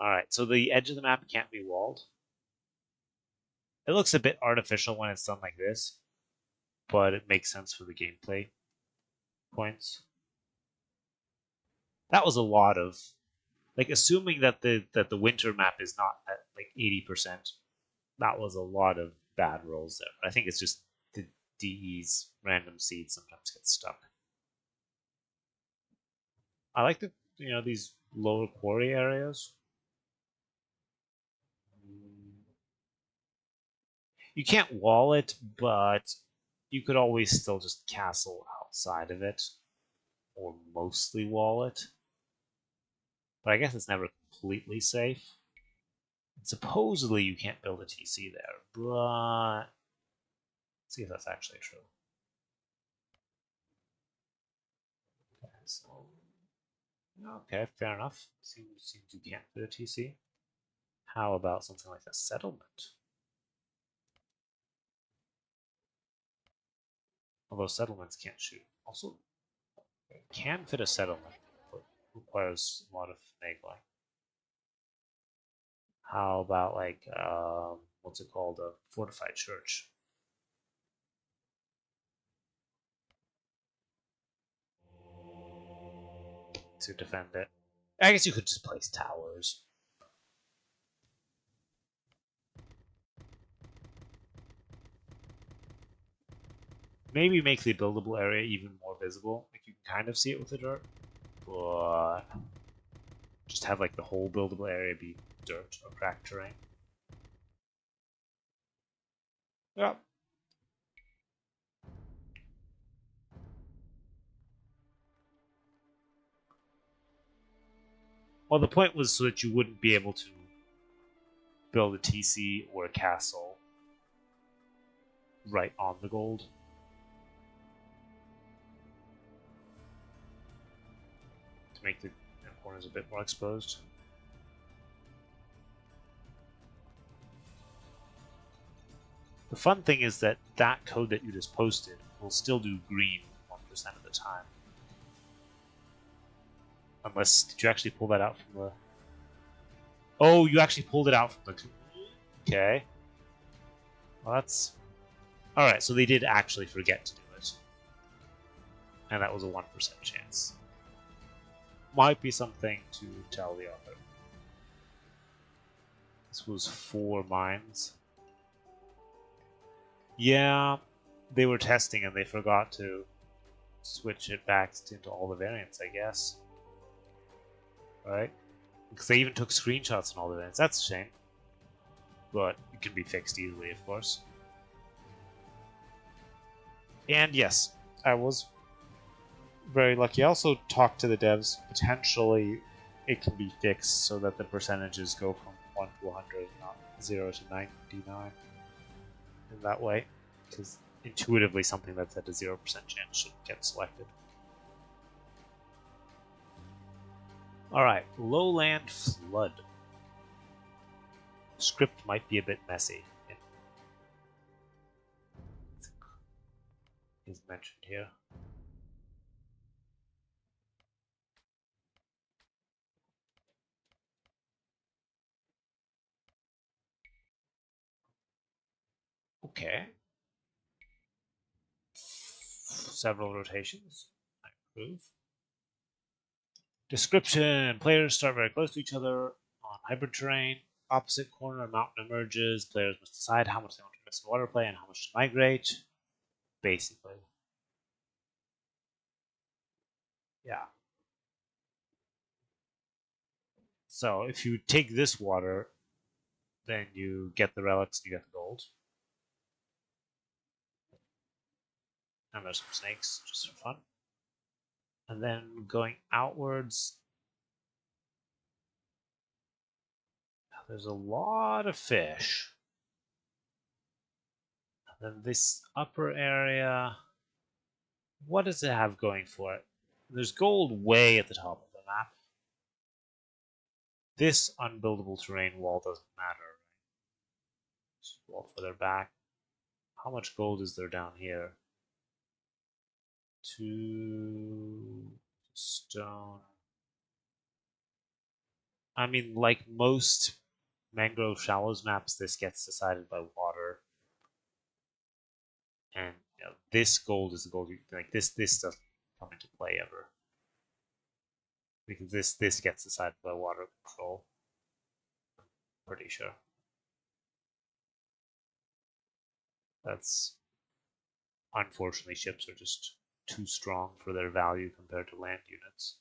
Alright, so the edge of the map can't be walled. It looks a bit artificial when it's done like this, but it makes sense for the gameplay points. That was a lot of, like, assuming that the winter map is not at like 80%. That was a lot of bad rolls there. I think it's just the DE's random seeds sometimes get stuck. I like these lower quarry areas. You can't wall it, but you could always still just castle outside of it, or mostly wall it. But I guess it's never completely safe. And supposedly you can't build a TC there, but let's see if that's actually true. Okay, so okay, fair enough. Seems you can't do a TC. How about something like a settlement? Although settlements can't shoot. Also, can fit a settlement, but requires a lot of finagling. How about like what's it called? A fortified church. To defend it. I guess you could just place towers. Maybe make the buildable area even more visible. Like you can kind of see it with the dirt, but just have like the whole buildable area be dirt or cracked terrain. Yeah. Well, the point was so that you wouldn't be able to build a TC or a castle right on the gold. To make the corners a bit more exposed. The fun thing is that that code that you just posted will still do green 1% of the time. Unless, did you actually pull that out from the... Oh, you actually pulled it out from the... Okay. Well, that's... Alright, so they did actually forget to do it. And that was a 1% chance. Might be something to tell the author. This was 4 mines. Yeah, they were testing and they forgot to switch it back into all the variants, I guess. Right? Because they even took screenshots and all the variants. That's a shame. But it can be fixed easily, of course. And yes, I was very lucky. I also talked to the devs. Potentially, it can be fixed so that the percentages go from 1 to 100, not 0 to 99. In that way, because intuitively something that's at a 0% chance should get selected. Alright, lowland flood. Script might be a bit messy. Is mentioned here. Okay. Several rotations. I approve. Description. Players start very close to each other on hybrid terrain. Opposite corner, a mountain emerges. Players must decide how much they want to invest in water play and how much to migrate. Basically. Yeah. So if you take this water, then you get the relics and you get the gold. And there's some snakes, just for fun. And then going outwards, there's a lot of fish. And then this upper area, what does it have going for it? There's gold way at the top of the map. This unbuildable terrain wall doesn't matter. Just wall further back. How much gold is there down here? 2 stone. I mean, like most mangrove shallows maps, this gets decided by water. And this gold is the gold. Like this doesn't come into play ever because this gets decided by water control. I'm pretty sure. That's unfortunately ships are just too strong for their value compared to land units.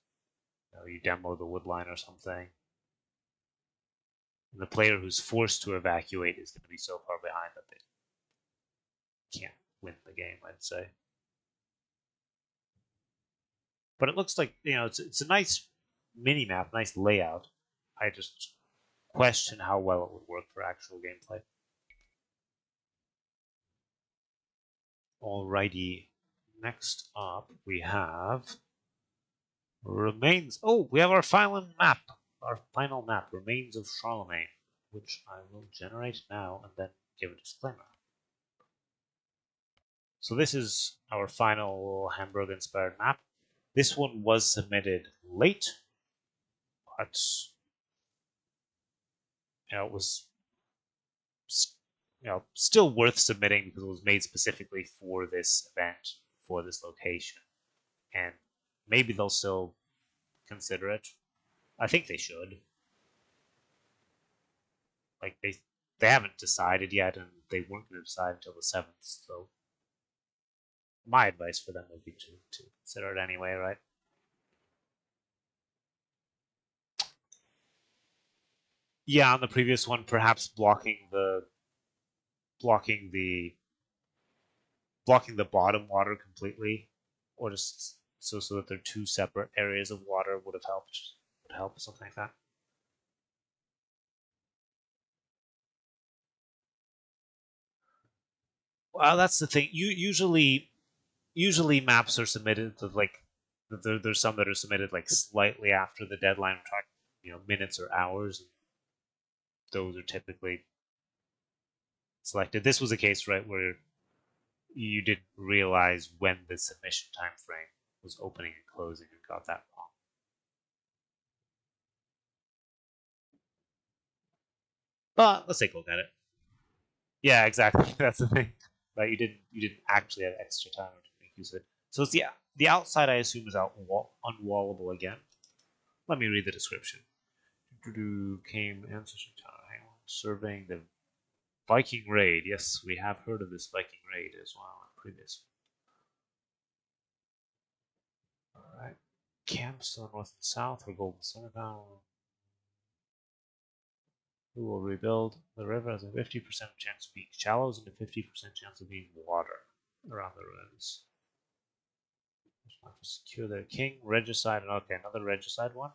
You demo the woodline or something, and the player who's forced to evacuate is going to be so far behind that they can't win the game, I'd say. But it looks like it's a nice mini map, nice layout. I just question how well it would work for actual gameplay. Alrighty, next up we have Remains. Oh, we have our final map. Our final map, Remains of Charlemagne, which I will generate now and then give a disclaimer. So this is our final Hamburg-inspired map. This one was submitted late, but it was still worth submitting because it was made specifically for this event, for this location, and maybe they'll still consider it. I think they should. Like they haven't decided yet, and they weren't going to decide until the 7th. So my advice for them would be to consider it anyway, right? Yeah, on the previous one, perhaps blocking the blocking the bottom water completely, or just so that they're two separate areas of water would have helped. Would help something like that. Well, that's the thing. Usually maps are submitted to like there's some that are submitted like slightly after the deadline, track minutes or hours. Those are typically selected. This was a case, right, where you didn't realize when the submission time frame was opening and closing and got that wrong. But let's take a look at it. Yeah, exactly. That's the thing. Right, you didn't actually have extra time to make use of it. So it's the outside I assume is unwallable again. Let me read the description. Came ancestral town surveying the Viking raid. Yes, we have heard of this Viking raid as well in previous. Alright. Camps to the north and south are Golden Sundown. Who will rebuild? The river has a 50% chance of being shallows and a 50% chance of being water around the ruins. Secure their king. Regicide. Okay, another regicide one.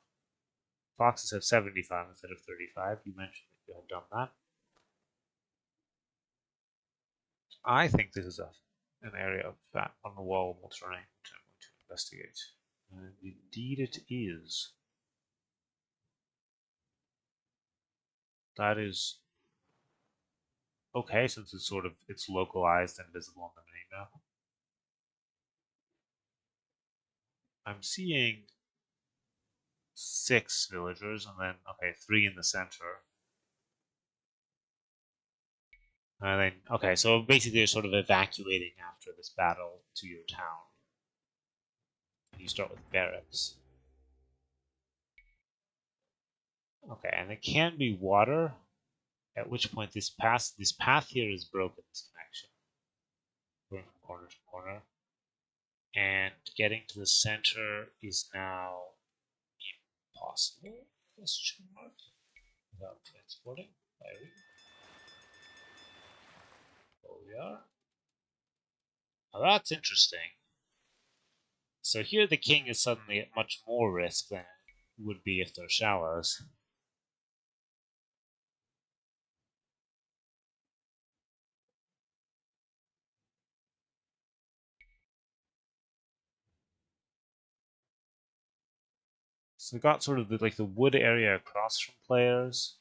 Foxes have 75 instead of 35. You mentioned that you had done that. I think this is an area of fat on the wall terrain which I'm going to investigate. And indeed it is. That is okay since it's localized and visible on the map. I'm seeing 6 villagers and then 3 in the center. And then okay, so basically you're sort of evacuating after this battle to your town. And you start with barracks. Okay, and it can be water, at which point this path here is broken, this connection. Going from corner to corner. And getting to the center is now impossible? Question mark. Without transporting. There we are. Now that's interesting. So here the king is suddenly at much more risk than it would be if they're shallows. So we got sort of the wood area across from players.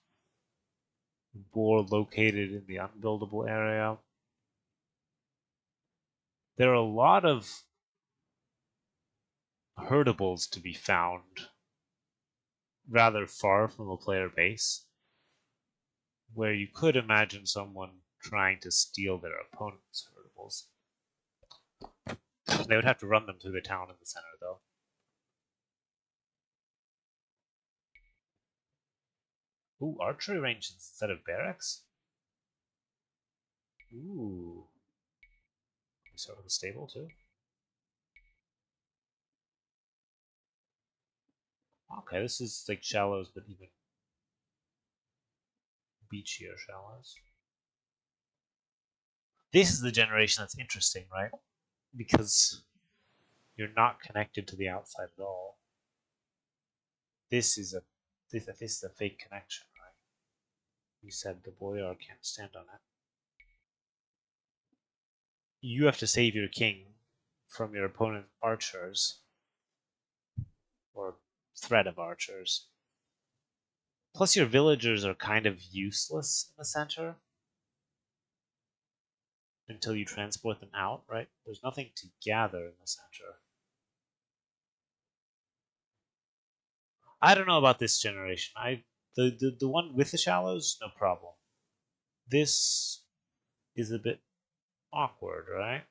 Boar located in the unbuildable area. There are a lot of herdables to be found rather far from a player base, where you could imagine someone trying to steal their opponent's herdables. They would have to run them through the town in the center, though. Ooh, archery range instead of barracks? Ooh. We start with a stable, too? Okay, this is like shallows, but even beachier shallows. This is the generation that's interesting, right? Because you're not connected to the outside at all. This is a fake connection, right? You said the boyar can't stand on it. You have to save your king from your opponent's archers or threat of archers. Plus, your villagers are kind of useless in the center until you transport them out, right? There's nothing to gather in the center. I don't know about this generation. The one with the shallows, no problem. This is a bit awkward, right?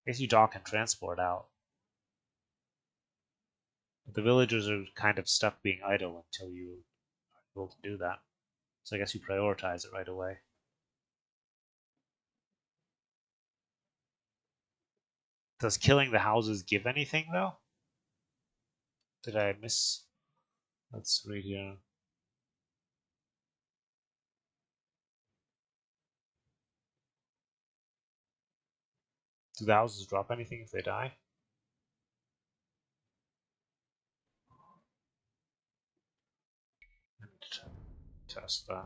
I guess you dock and transport out. The villagers are kind of stuck being idle until you are able to do that. So I guess you prioritize it right away. Does killing the houses give anything, though? Did I miss? Let's read here. Do the houses drop anything if they die? And test that.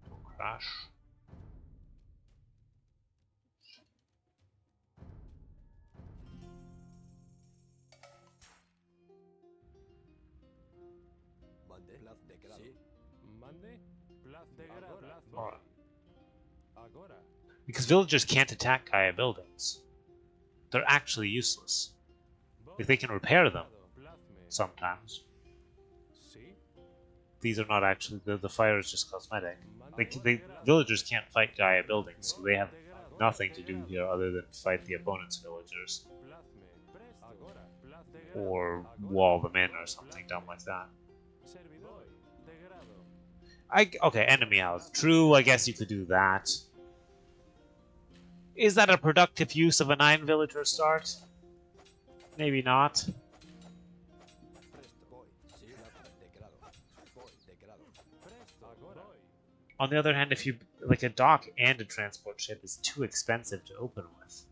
Don't crash. Alright. Because villagers can't attack Gaia buildings. They're actually useless. Like they can repair them sometimes. These are not actually the fire is just cosmetic. The villagers can't fight Gaia buildings, so they have nothing to do here other than fight the opponent's villagers. Or wall them in or something dumb like that. Okay, enemy house. True, I guess you could do that. Is that a productive use of a 9 villager start? Maybe not. On the other hand, if you like a dock and a transport ship is too expensive to open with.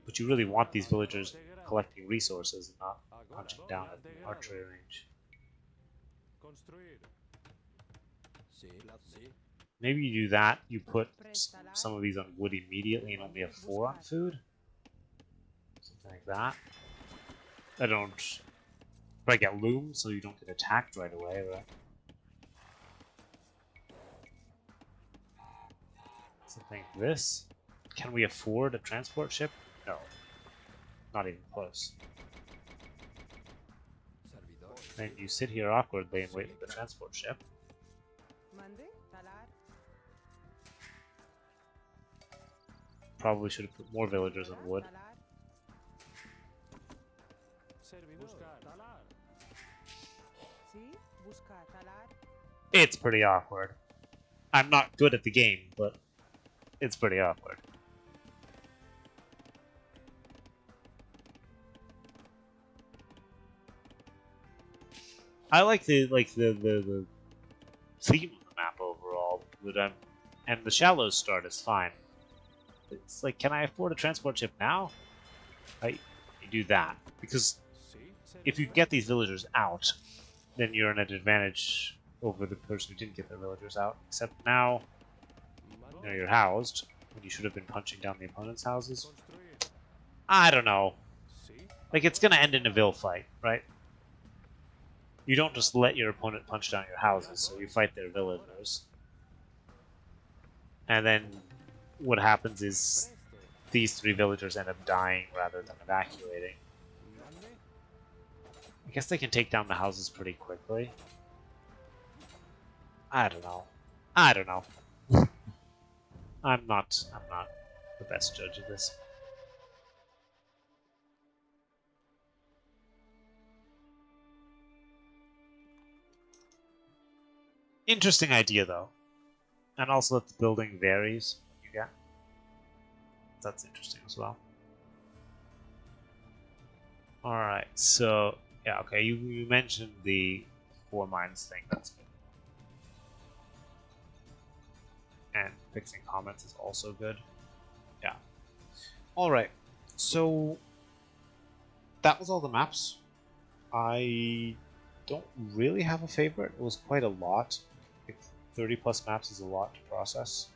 But you really want these villagers collecting resources and not punching down at the archery range. Maybe you do that, you put some of these on wood immediately and only have 4 on food. Something like that. I don't break out loom so you don't get attacked right away, right? Something like this. Can we afford a transport ship? No. Not even close. Then you sit here awkwardly and wait for the transport ship. Probably should have put more villagers on wood. It's pretty awkward. I'm not good at the game, but it's pretty awkward. I like the theme of the map overall, but and the shallows start is fine. It's like, can I afford a transport ship now? You do that because if you get these villagers out, then you're in an advantage over the person who didn't get their villagers out. Except now, you're housed when you should have been punching down the opponent's houses. I don't know. Like, it's gonna end in a Vil fight, right? You don't just let your opponent punch down your houses, so you fight their villagers. And then what happens is these 3 villagers end up dying rather than evacuating. I guess they can take down the houses pretty quickly. I don't know. I'm not the best judge of this. Interesting idea though. And also that the building varies what you get. That's interesting as well. Alright, so yeah, okay, you mentioned the 4 mines thing, that's good. And fixing comments is also good. Yeah. Alright, so that was all the maps. I don't really have a favorite. It was quite a lot. Like 30 plus maps is a lot to process,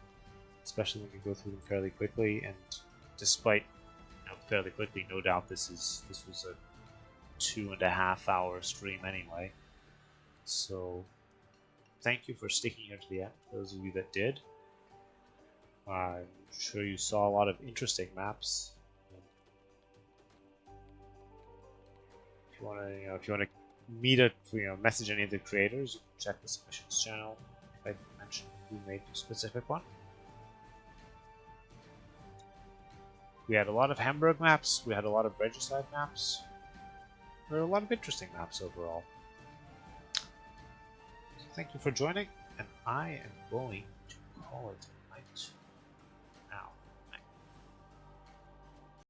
especially when you go through them fairly quickly. And despite fairly quickly, no doubt this was a 2.5 hour stream anyway. So thank you for sticking here to the end. For those of you that did, I'm sure you saw a lot of interesting maps. If you want to meet message any of the creators, you can check the submissions channel if I mention who made a specific one. We had a lot of Hamburg maps, we had a lot of Regicide maps. There were a lot of interesting maps overall. So thank you for joining, and I am going to call it